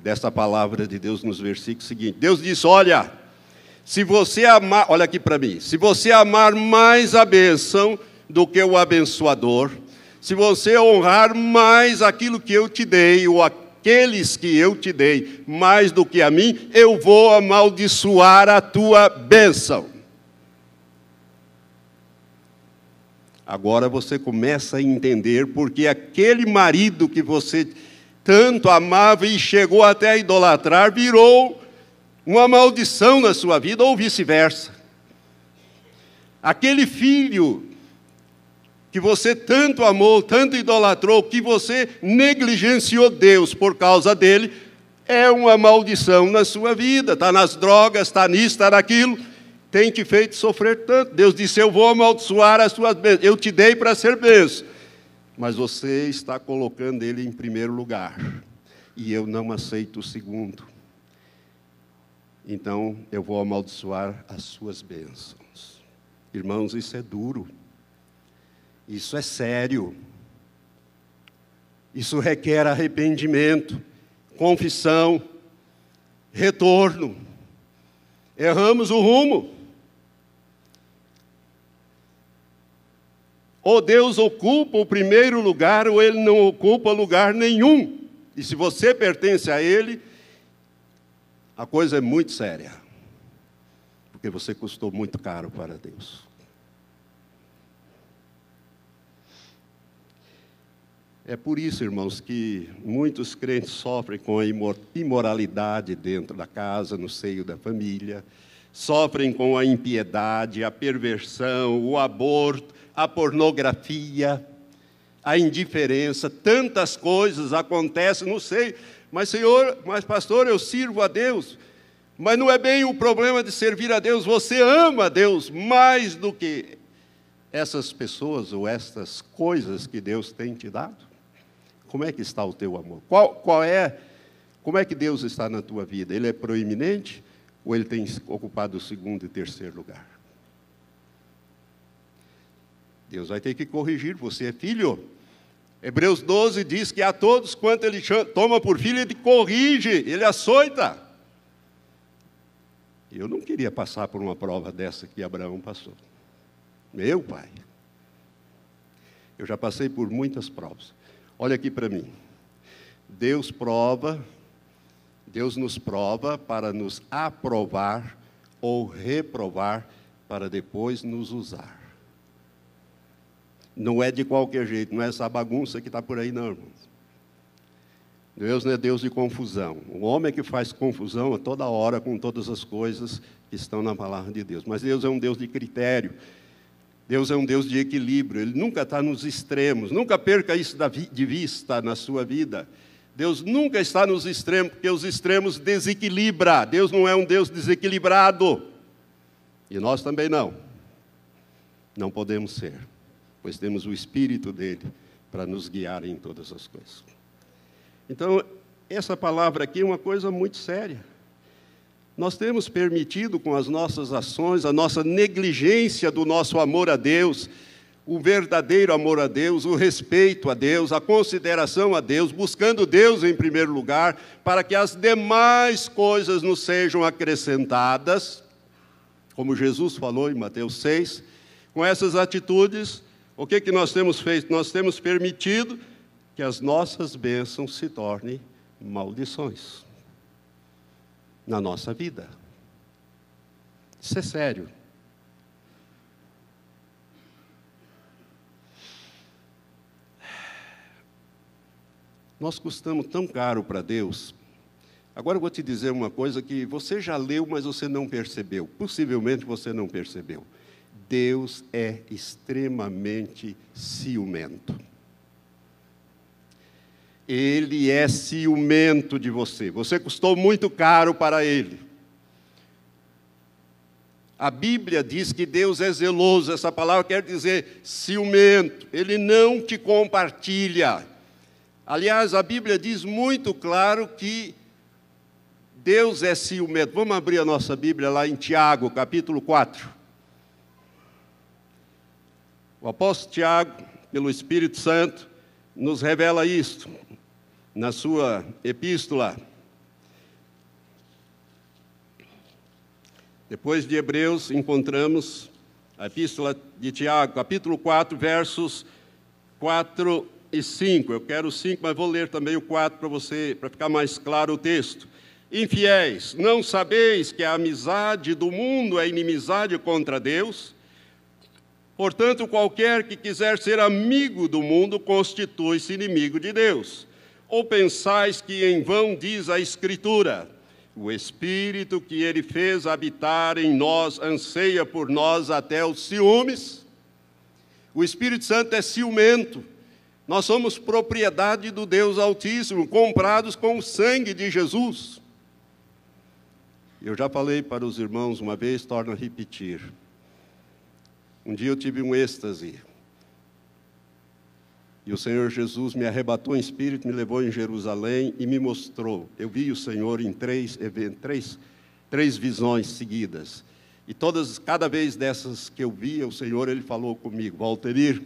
A: desta palavra de Deus nos versículos seguintes. Deus diz: olha, se você amar, olha aqui para mim, se você amar mais a bênção do que o abençoador, se você honrar mais aquilo que eu te dei, ou aqueles que eu te dei, mais do que a mim, eu vou amaldiçoar a tua bênção. Agora você começa a entender porque aquele marido que você tanto amava e chegou até a idolatrar, virou uma maldição na sua vida, ou vice-versa. Aquele filho que você tanto amou, tanto idolatrou, que você negligenciou Deus por causa dele, é uma maldição na sua vida. Está nas drogas, está nisso, está naquilo, tem te feito sofrer tanto. Deus disse: eu vou amaldiçoar as suas bênçãos, eu te dei para ser bênção, mas você está colocando ele em primeiro lugar. e eu não aceito o segundo. Então, eu vou amaldiçoar as suas bênçãos. Irmãos, isso é duro. Isso é sério. Isso requer arrependimento, confissão, retorno. Erramos o rumo. Ou Deus ocupa o primeiro lugar, ou Ele não ocupa lugar nenhum. E se você pertence a Ele, a coisa é muito séria. Porque você custou muito caro para Deus. É por isso, irmãos, que muitos crentes sofrem com a imoralidade dentro da casa, no seio da família, sofrem com a impiedade, a perversão, o aborto, a pornografia, a indiferença, tantas coisas acontecem, não sei, mas Senhor, mas pastor, eu sirvo a Deus, mas não é bem o problema de servir a Deus, você ama a Deus mais do que essas pessoas ou estas coisas que Deus tem te dado? Como é que está o teu amor? Como é que Deus está na tua vida? Ele é proeminente ou ele tem ocupado o segundo e terceiro lugar? Deus vai ter que corrigir, você é filho. Hebreus 12 diz que a todos quanto ele toma por filho, ele corrige, ele açoita. Eu não queria passar por uma prova dessa que Abraão passou. Meu pai. Eu já passei por muitas provas. Olha aqui para mim. Deus nos prova para nos aprovar ou reprovar para depois nos usar. Não é de qualquer jeito, não é essa bagunça que está por aí, não, irmãos. Deus não é Deus de confusão. O homem é que faz confusão a toda hora com todas as coisas que estão na palavra de Deus. Mas Deus é um Deus de critério. Deus é um Deus de equilíbrio. Ele nunca está nos extremos. Nunca perca isso de vista na sua vida. Deus nunca está nos extremos, porque os extremos desequilibram. Deus não é um Deus desequilibrado. E nós também não. Não podemos ser, pois temos o Espírito dele para nos guiar em todas as coisas. Então, essa palavra aqui é uma coisa muito séria. Nós temos permitido com as nossas ações, a nossa negligência do nosso amor a Deus, o verdadeiro amor a Deus, o respeito a Deus, a consideração a Deus, buscando Deus em primeiro lugar, para que as demais coisas nos sejam acrescentadas, como Jesus falou em Mateus 6. Com essas atitudes, o que nós temos feito? Nós temos permitido que as nossas bênçãos se tornem maldições na nossa vida. Isso é sério. Nós custamos tão caro para Deus. Agora eu vou te dizer uma coisa que você já leu, mas você não percebeu. Possivelmente você não percebeu. Deus é extremamente ciumento. Ele é ciumento de você. Você custou muito caro para Ele. A Bíblia diz que Deus é zeloso. Essa palavra quer dizer ciumento. Ele não te compartilha. Aliás, a Bíblia diz muito claro que Deus é ciumento. Vamos abrir a nossa Bíblia lá em Tiago, capítulo 4. O apóstolo Tiago, pelo Espírito Santo, nos revela isto na sua epístola. Depois de Hebreus, encontramos a epístola de Tiago, capítulo 4, versos 4 e 5. Eu quero o 5, mas vou ler também o 4 para você, para ficar mais claro o texto. Infiéis, não sabeis que a amizade do mundo é inimizade contra Deus? Portanto, qualquer que quiser ser amigo do mundo constitui-se inimigo de Deus. Ou pensais que em vão diz a Escritura, o Espírito que Ele fez habitar em nós anseia por nós até os ciúmes? O Espírito Santo é ciumento. Nós somos propriedade do Deus Altíssimo, comprados com o sangue de Jesus. Eu já falei para os irmãos uma vez, torno a repetir. Um dia eu tive um êxtase. E o Senhor Jesus me arrebatou em espírito, me levou em Jerusalém e me mostrou. Eu vi o Senhor em três visões seguidas. E cada vez dessas que eu via, o Senhor, Ele falou comigo: Valtenir,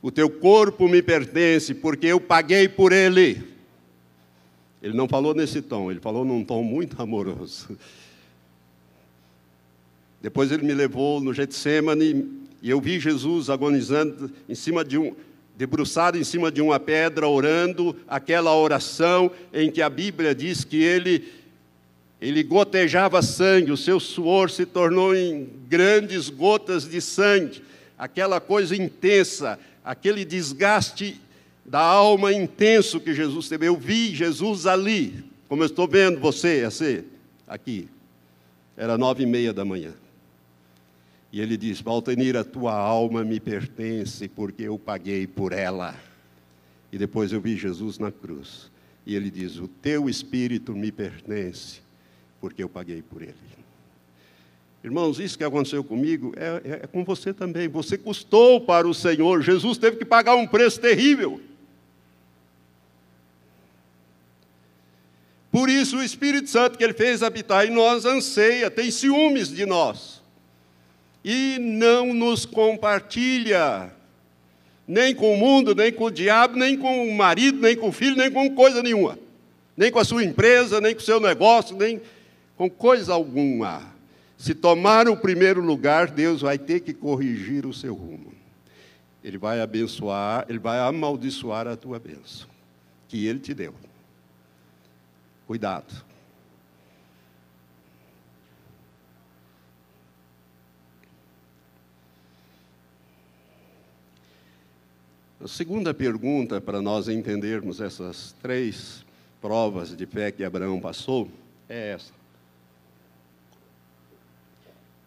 A: o teu corpo me pertence, porque eu paguei por ele. Ele não falou nesse tom, ele falou num tom muito amoroso. Depois ele me levou no Getsemane, e eu vi Jesus agonizando debruçado em cima de uma pedra, orando aquela oração em que a Bíblia diz que ele gotejava sangue, o seu suor se tornou em grandes gotas de sangue, aquela coisa intensa, aquele desgaste da alma intenso que Jesus teve. Eu vi Jesus ali, como eu estou vendo você aqui. Era 9:30 da manhã. E ele diz: Valtenir, a tua alma me pertence, porque eu paguei por ela. E depois eu vi Jesus na cruz. E ele diz: o teu espírito me pertence, porque eu paguei por ele. Irmãos, isso que aconteceu comigo é com você também. Você custou para o Senhor. Jesus teve que pagar um preço terrível. Por isso o Espírito Santo que Ele fez habitar em nós anseia, tem ciúmes de nós. E não nos compartilha, nem com o mundo, nem com o diabo, nem com o marido, nem com o filho, nem com coisa nenhuma. Nem com a sua empresa, nem com o seu negócio, nem com coisa alguma. Se tomar o primeiro lugar, Deus vai ter que corrigir o seu rumo. Ele vai abençoar, Ele vai amaldiçoar a tua bênção, que Ele te deu. Cuidado. A segunda pergunta, para nós entendermos essas 3 provas de fé que Abraão passou, é essa.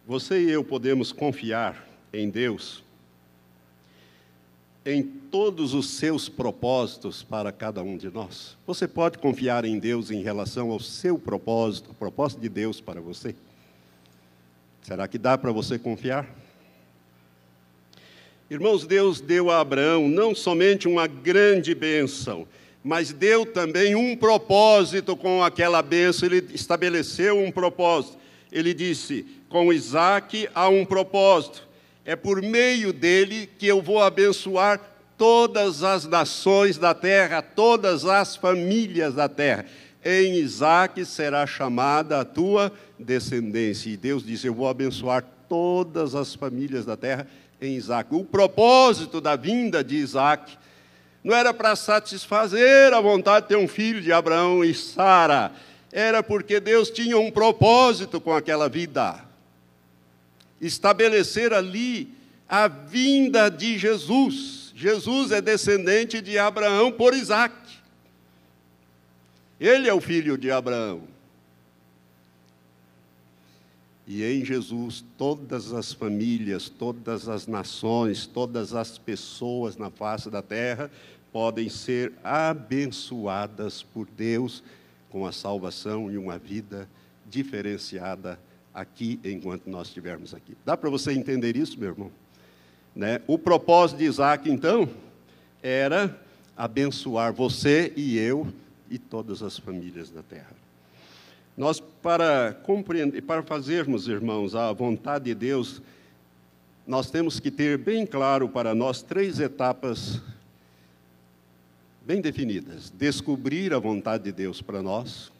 A: Você e eu podemos confiar em Deus, em todos os seus propósitos para cada um de nós? Você pode confiar em Deus em relação ao seu propósito, o propósito de Deus para você? Será que dá para você confiar? Irmãos, Deus deu a Abraão não somente uma grande bênção, mas deu também um propósito com aquela bênção. Ele estabeleceu um propósito. Ele disse: com Isaque há um propósito. É por meio dele que eu vou abençoar todas as nações da terra, todas as famílias da terra. Em Isaque será chamada a tua descendência. E Deus disse: eu vou abençoar todas as famílias da terra em Isaque. O propósito da vinda de Isaque não era para satisfazer a vontade de ter um filho de Abraão e Sara. Era porque Deus tinha um propósito com aquela vida. Estabelecer ali a vinda de Jesus. Jesus é descendente de Abraão por Isaque. Ele é o filho de Abraão. E em Jesus, todas as famílias, todas as nações, todas as pessoas na face da terra podem ser abençoadas por Deus com a salvação e uma vida diferenciada aqui, enquanto nós estivermos aqui. Dá para você entender isso, meu irmão? Né? O propósito de Isaque, então, era abençoar você e eu e todas as famílias da terra. Nós, para compreender, para fazermos, irmãos, a vontade de Deus, nós temos que ter bem claro para nós 3 etapas bem definidas. Descobrir a vontade de Deus para nós,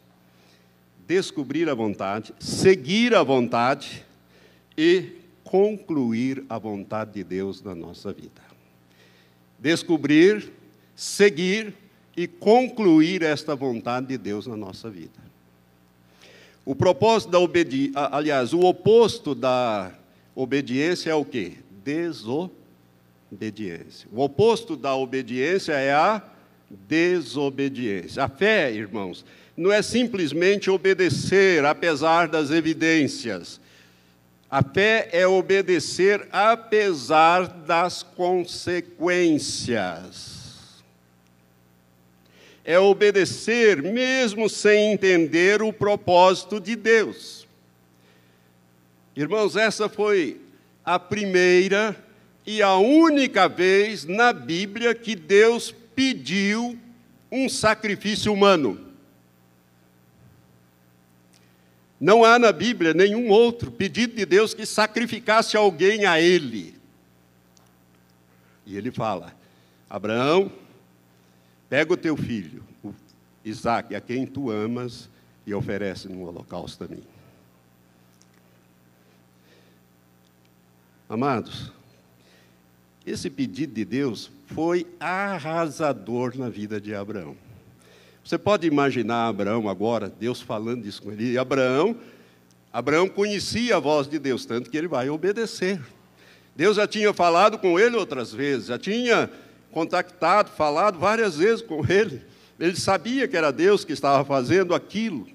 A: descobrir a vontade, seguir a vontade e concluir a vontade de Deus na nossa vida. Descobrir, seguir e concluir esta vontade de Deus na nossa vida. O propósito da obediência, aliás, o oposto da obediência é o quê? Desobediência. O oposto da obediência é a desobediência. A fé, irmãos, não é simplesmente obedecer apesar das evidências. A fé é obedecer apesar das consequências. É obedecer mesmo sem entender o propósito de Deus. Irmãos, essa foi a primeira e a única vez na Bíblia que Deus pediu um sacrifício humano. Não há na Bíblia nenhum outro pedido de Deus que sacrificasse alguém a Ele. E Ele fala: Abraão, pega o teu filho, o Isaque, a quem tu amas, e oferece no holocausto a mim. Amados, esse pedido de Deus foi arrasador na vida de Abraão. Você pode imaginar Abraão agora, Deus falando isso com ele. E Abraão conhecia a voz de Deus, tanto que ele vai obedecer. Deus já tinha falado com ele outras vezes, já tinha contactado, falado várias vezes com ele. Ele sabia que era Deus que estava fazendo aquilo.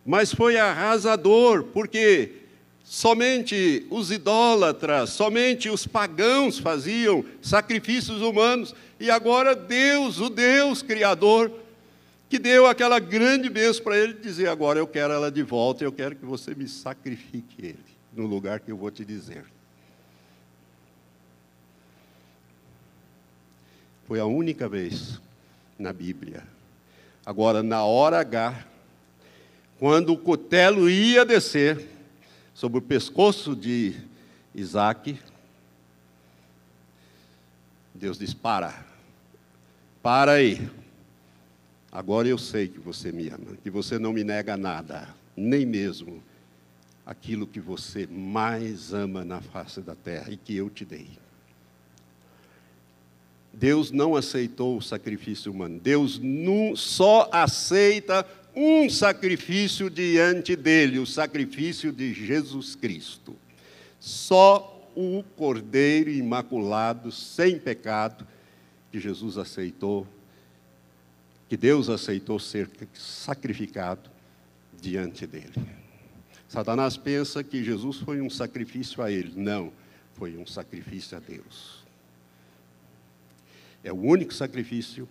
A: Mas foi arrasador, porque somente os idólatras, somente os pagãos faziam sacrifícios humanos. E agora Deus, o Deus Criador, que deu aquela grande bênção para ele, dizer: agora eu quero ela de volta, eu quero que você me sacrifique ele, no lugar que eu vou te dizer. Foi a única vez na Bíblia. Agora, na hora H, quando o cutelo ia descer sobre o pescoço de Isaque, Deus diz: para aí. Agora eu sei que você me ama, que você não me nega nada, nem mesmo aquilo que você mais ama na face da terra e que eu te dei. Deus não aceitou o sacrifício humano. Deus só aceita um sacrifício diante dele, o sacrifício de Jesus Cristo. Só o Cordeiro imaculado, sem pecado, que Jesus aceitou, que Deus aceitou ser sacrificado diante dele. Satanás pensa que Jesus foi um sacrifício a ele. Não, foi um sacrifício a Deus. É o único sacrifício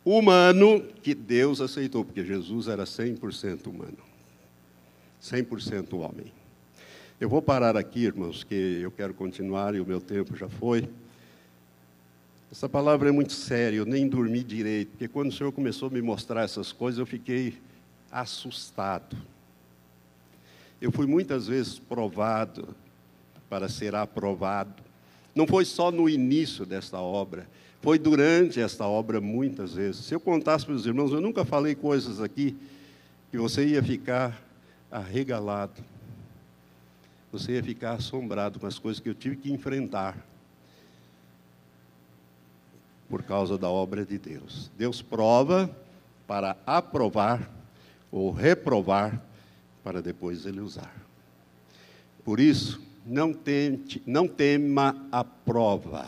A: humano que Deus aceitou, porque Jesus era 100% humano, 100% homem. Eu vou parar aqui, irmãos, que eu quero continuar e o meu tempo já foi. Essa palavra é muito séria, eu nem dormi direito, porque quando o Senhor começou a me mostrar essas coisas, eu fiquei assustado. Eu fui muitas vezes provado para ser aprovado. Não foi só no início desta obra, foi durante esta obra muitas vezes. Se eu contasse para os irmãos, eu nunca falei coisas aqui que você ia ficar arregalado. Você ia ficar assombrado com as coisas que eu tive que enfrentar por causa da obra de Deus. Deus prova para aprovar ou reprovar para depois Ele usar. Por isso, não tema a prova.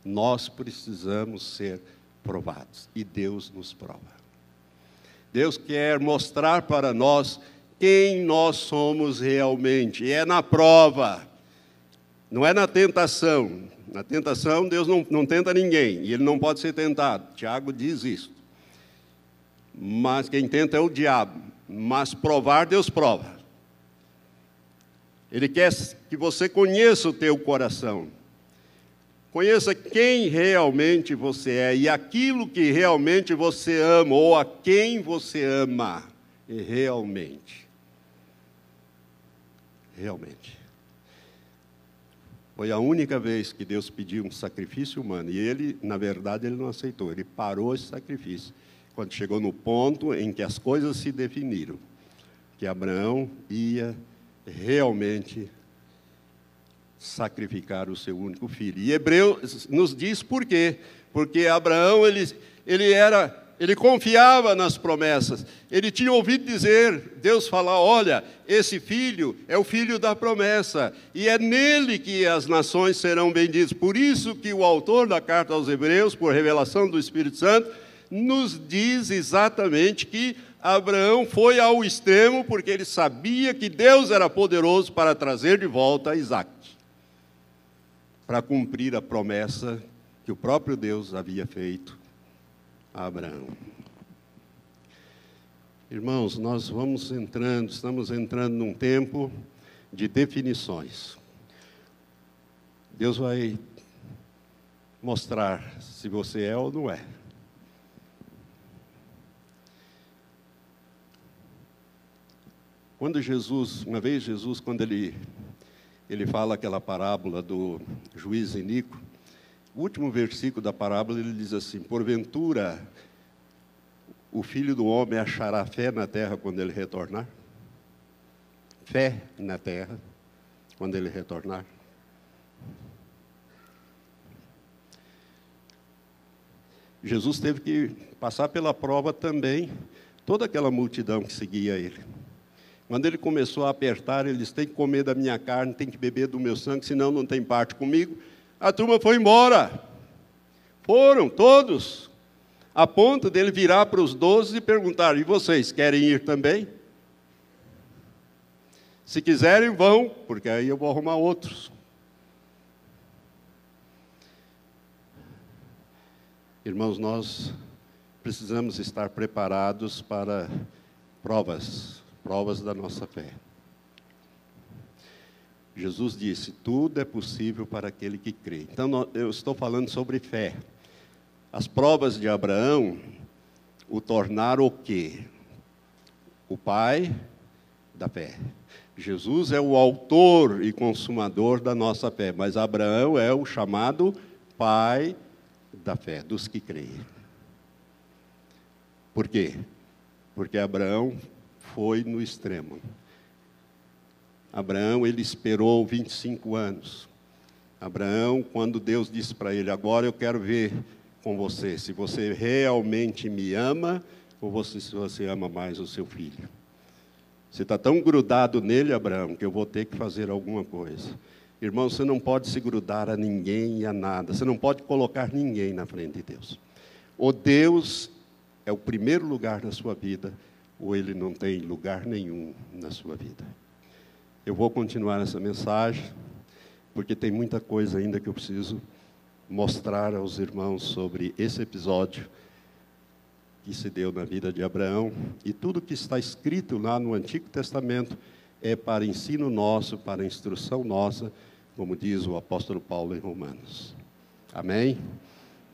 A: Nós precisamos ser provados e Deus nos prova. Deus quer mostrar para nós quem nós somos realmente. E é na prova, não é na tentação. Na tentação, Deus não tenta ninguém, e Ele não pode ser tentado. Tiago diz isso. Mas quem tenta é o diabo. Mas provar, Deus prova. Ele quer que você conheça o teu coração. Conheça quem realmente você é e aquilo que realmente você ama, ou a quem você ama realmente. Realmente. Foi a única vez que Deus pediu um sacrifício humano. E Ele, na verdade, Ele não aceitou. Ele parou esse sacrifício. Quando chegou no ponto em que as coisas se definiram. Que Abraão ia realmente sacrificar o seu único filho. E Hebreus nos diz por quê. Porque Abraão, ele confiava nas promessas. Ele tinha ouvido dizer, Deus falar: olha, esse filho é o filho da promessa, e é nele que as nações serão benditas. Por isso que o autor da carta aos Hebreus, por revelação do Espírito Santo, nos diz exatamente que Abraão foi ao extremo, porque ele sabia que Deus era poderoso para trazer de volta Isaque, para cumprir a promessa que o próprio Deus havia feito a Abraão. Irmãos, nós estamos entrando num tempo de definições. Deus vai mostrar se você é ou não é. Quando Jesus, uma vez Jesus, quando ele fala aquela parábola do juiz iníquo, o último versículo da parábola ele diz assim: porventura o Filho do Homem achará fé na terra quando ele retornar? Fé na terra quando ele retornar? Jesus teve que passar pela prova também, toda aquela multidão que seguia ele. Quando ele começou a apertar, ele disse: tem que comer da minha carne, tem que beber do meu sangue, senão não tem parte comigo. A turma foi embora. Foram todos, a ponto dele virar para os 12 e perguntar: e vocês querem ir também? Se quiserem, vão, porque aí eu vou arrumar outros. Irmãos, nós precisamos estar preparados para provas da nossa fé. Jesus disse: tudo é possível para aquele que crê. Então, eu estou falando sobre fé. As provas de Abraão o tornaram o quê? O pai da fé. Jesus é o autor e consumador da nossa fé, mas Abraão é o chamado pai da fé, dos que creem. Por quê? Porque Abraão foi no extremo. Abraão, ele esperou 25 anos. Abraão, quando Deus disse para ele: agora eu quero ver com você, se você realmente me ama, ou se você ama mais o seu filho. Você está tão grudado nele, Abraão, que eu vou ter que fazer alguma coisa. Irmão, você não pode se grudar a ninguém e a nada. Você não pode colocar ninguém na frente de Deus. Ou Deus é o primeiro lugar na sua vida, ou Ele não tem lugar nenhum na sua vida. Eu vou continuar essa mensagem, porque tem muita coisa ainda que eu preciso mostrar aos irmãos sobre esse episódio que se deu na vida de Abraão. E tudo que está escrito lá no Antigo Testamento é para ensino nosso, para instrução nossa, como diz o apóstolo Paulo em Romanos. Amém?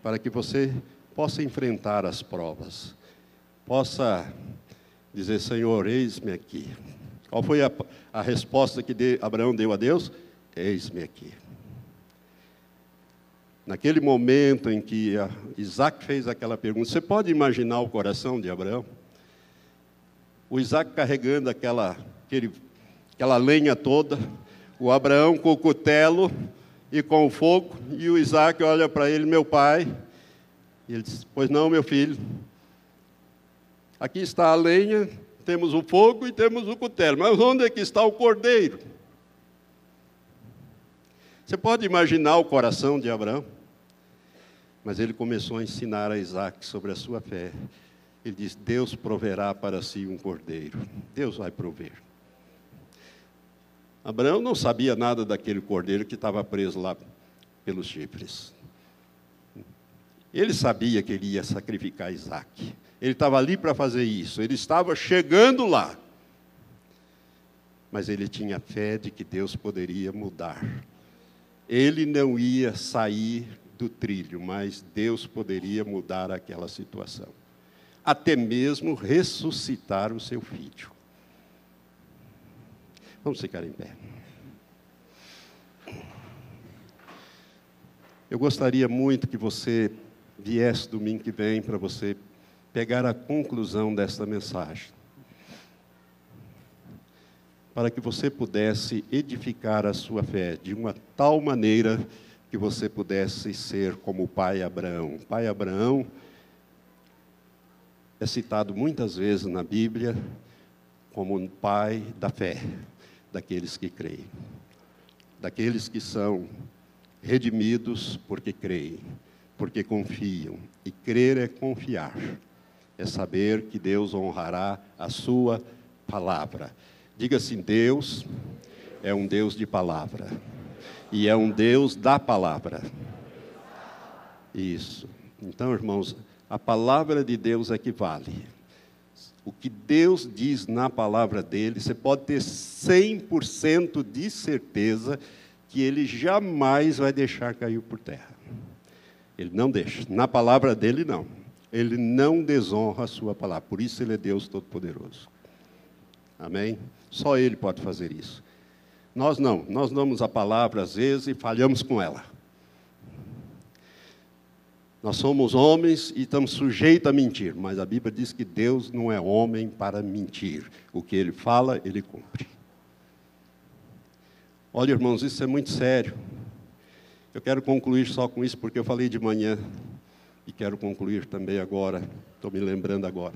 A: Para que você possa enfrentar as provas, possa dizer: Senhor, eis-me aqui. Qual foi a resposta que Abraão deu a Deus? Eis-me aqui. Naquele momento em que Isaac fez aquela pergunta, você pode imaginar o coração de Abraão? O Isaac carregando aquela lenha toda, o Abraão com o cutelo e com o fogo, e o Isaac olha para ele: meu pai. E ele diz: pois não, meu filho, aqui está a lenha, temos o fogo e temos o cutelo, mas onde é que está o cordeiro? Você pode imaginar o coração de Abraão? Mas ele começou a ensinar a Isaac sobre a sua fé. Ele diz: Deus proverá para si um cordeiro. Deus vai prover. Abraão não sabia nada daquele cordeiro que estava preso lá pelos chifres. Ele sabia que ele ia sacrificar Isaac. Ele estava ali para fazer isso. Ele estava chegando lá. Mas ele tinha fé de que Deus poderia mudar. Ele não ia sair do trilho, mas Deus poderia mudar aquela situação. Até mesmo ressuscitar o seu filho. Vamos ficar em pé. Eu gostaria muito que você viesse domingo que vem para você pegar a conclusão desta mensagem. Para que você pudesse edificar a sua fé de uma tal maneira que você pudesse ser como o pai Abraão. O pai Abraão é citado muitas vezes na Bíblia como um pai da fé, daqueles que creem, daqueles que são redimidos porque creem, porque confiam. E crer é confiar, é saber que Deus honrará a sua palavra. Diga assim: Deus é um Deus de palavra. E é um Deus da palavra. Isso. Então, irmãos, a palavra de Deus é que vale. O que Deus diz na palavra dele, você pode ter 100% de certeza que Ele jamais vai deixar cair por terra. Ele não deixa. Na palavra dele, não. Ele não desonra a sua palavra. Por isso Ele é Deus Todo-Poderoso. Amém? Só Ele pode fazer isso. Nós não. Nós damos a palavra às vezes e falhamos com ela. Nós somos homens e estamos sujeitos a mentir. Mas a Bíblia diz que Deus não é homem para mentir. O que Ele fala, Ele cumpre. Olha, irmãos, isso é muito sério. Eu quero concluir só com isso, porque eu falei de manhã. E quero concluir também agora. Estou me lembrando agora.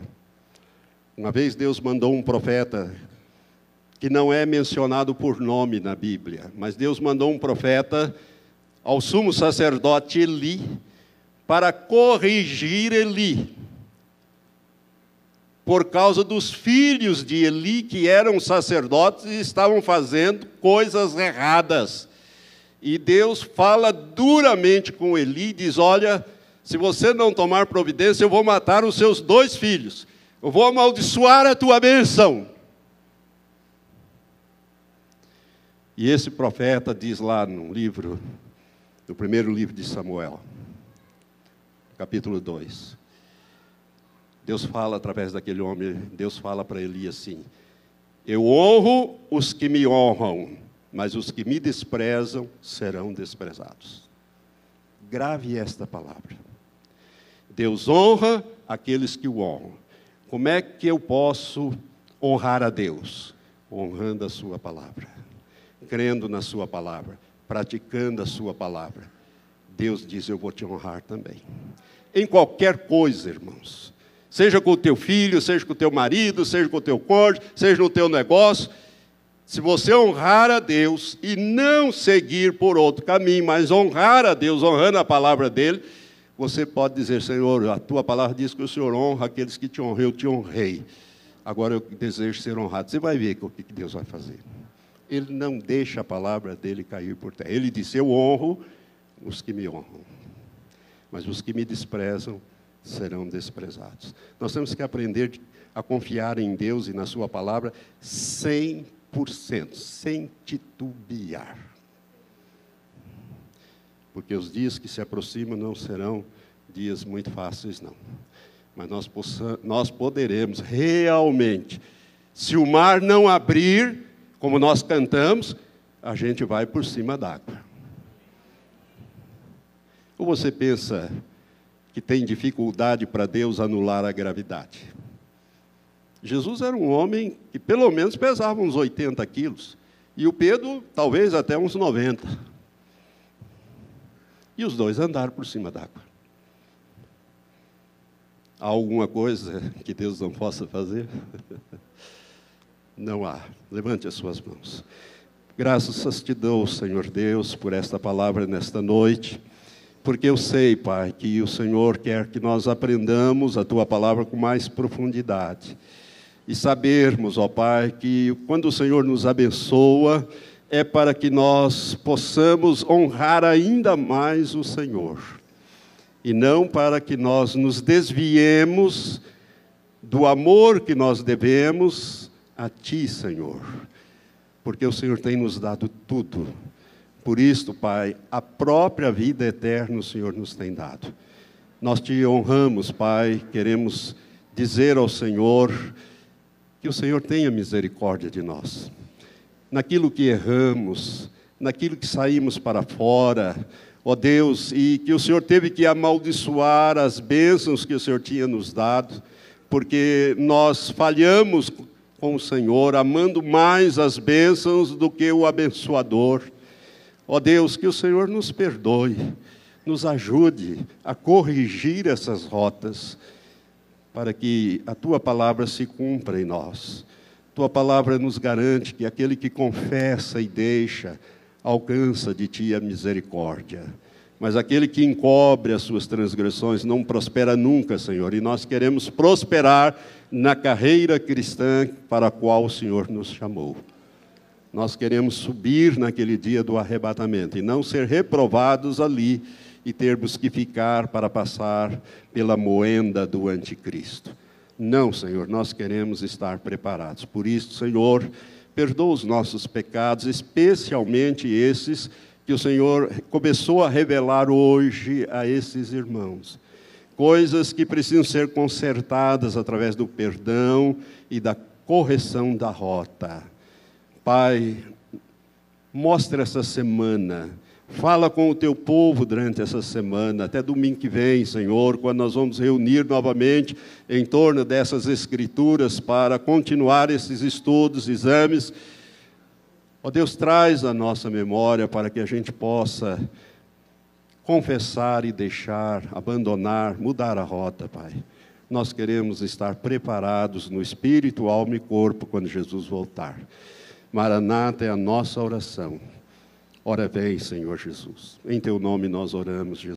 A: Uma vez Deus mandou um profeta, que não é mencionado por nome na Bíblia, mas Deus mandou um profeta ao sumo sacerdote Eli, para corrigir Eli, por causa dos filhos de Eli, que eram sacerdotes e estavam fazendo coisas erradas. E Deus fala duramente com Eli, diz, olha, se você não tomar providência, eu vou matar os seus 2 filhos. Eu vou amaldiçoar a tua bênção. E esse profeta diz lá no primeiro livro de Samuel, capítulo 2. Deus fala através daquele homem, Deus fala para Eli assim, eu honro os que me honram, mas os que me desprezam serão desprezados. Grave esta palavra. Deus honra aqueles que o honram. Como é que eu posso honrar a Deus? Honrando a sua palavra, crendo na sua palavra, praticando a sua palavra. Deus diz, eu vou te honrar também. Em qualquer coisa, irmãos. Seja com o teu filho, seja com o teu marido, seja com o teu cônjuge, seja no teu negócio. Se você honrar a Deus e não seguir por outro caminho, mas honrar a Deus, honrando a palavra dele, você pode dizer, Senhor, a tua palavra diz que o Senhor honra aqueles que te honram, eu te honrei. Agora eu desejo ser honrado. Você vai ver o que Deus vai fazer. Ele não deixa a palavra dele cair por terra. Ele disse, eu honro os que me honram, mas os que me desprezam serão desprezados. Nós temos que aprender a confiar em Deus e na sua palavra 100%, sem titubear. Porque os dias que se aproximam não serão dias muito fáceis, não. Mas nós poderemos realmente, se o mar não abrir, como nós cantamos, a gente vai por cima d'água. Ou você pensa que tem dificuldade para Deus anular a gravidade? Jesus era um homem que pelo menos pesava uns 80 quilos. E o Pedro, talvez até uns 90. E os dois andaram por cima d'água. Há alguma coisa que Deus não possa fazer? Não há. Levante as suas mãos. Graças te dou, Senhor Deus, por esta palavra nesta noite. Porque eu sei, Pai, que o Senhor quer que nós aprendamos a Tua palavra com mais profundidade. E sabermos, ó Pai, que quando o Senhor nos abençoa, é para que nós possamos honrar ainda mais o Senhor. E não para que nós nos desviemos do amor que nós devemos a Ti, Senhor. Porque o Senhor tem nos dado tudo. Por isto, Pai, a própria vida eterna o Senhor nos tem dado. Nós te honramos, Pai, queremos dizer ao Senhor que o Senhor tenha misericórdia de nós. Naquilo que erramos, naquilo que saímos para fora, ó Deus, e que o Senhor teve que amaldiçoar as bênçãos que o Senhor tinha nos dado, porque nós falhamos com o Senhor, amando mais as bênçãos do que o abençoador. Ó Deus, que o Senhor nos perdoe, nos ajude a corrigir essas rotas, para que a Tua palavra se cumpra em nós. Tua palavra nos garante que aquele que confessa e deixa, alcança de Ti a misericórdia. Mas aquele que encobre as suas transgressões não prospera nunca, Senhor. E nós queremos prosperar na carreira cristã para a qual o Senhor nos chamou. Nós queremos subir naquele dia do arrebatamento e não ser reprovados ali e termos que ficar para passar pela moenda do anticristo. Não, Senhor, nós queremos estar preparados. Por isso, Senhor, perdoa os nossos pecados, especialmente esses que o Senhor começou a revelar hoje a esses irmãos. Coisas que precisam ser consertadas através do perdão e da correção da rota. Pai, mostra essa semana, fala com o teu povo durante essa semana, até domingo que vem, Senhor, quando nós vamos reunir novamente em torno dessas escrituras para continuar esses estudos, exames. Ó Deus, traz a nossa memória para que a gente possa confessar e deixar, abandonar, mudar a rota, Pai. Nós queremos estar preparados no espírito, alma e corpo quando Jesus voltar. Maranata é a nossa oração. Ora vem, Senhor Jesus. Em teu nome nós oramos, Jesus.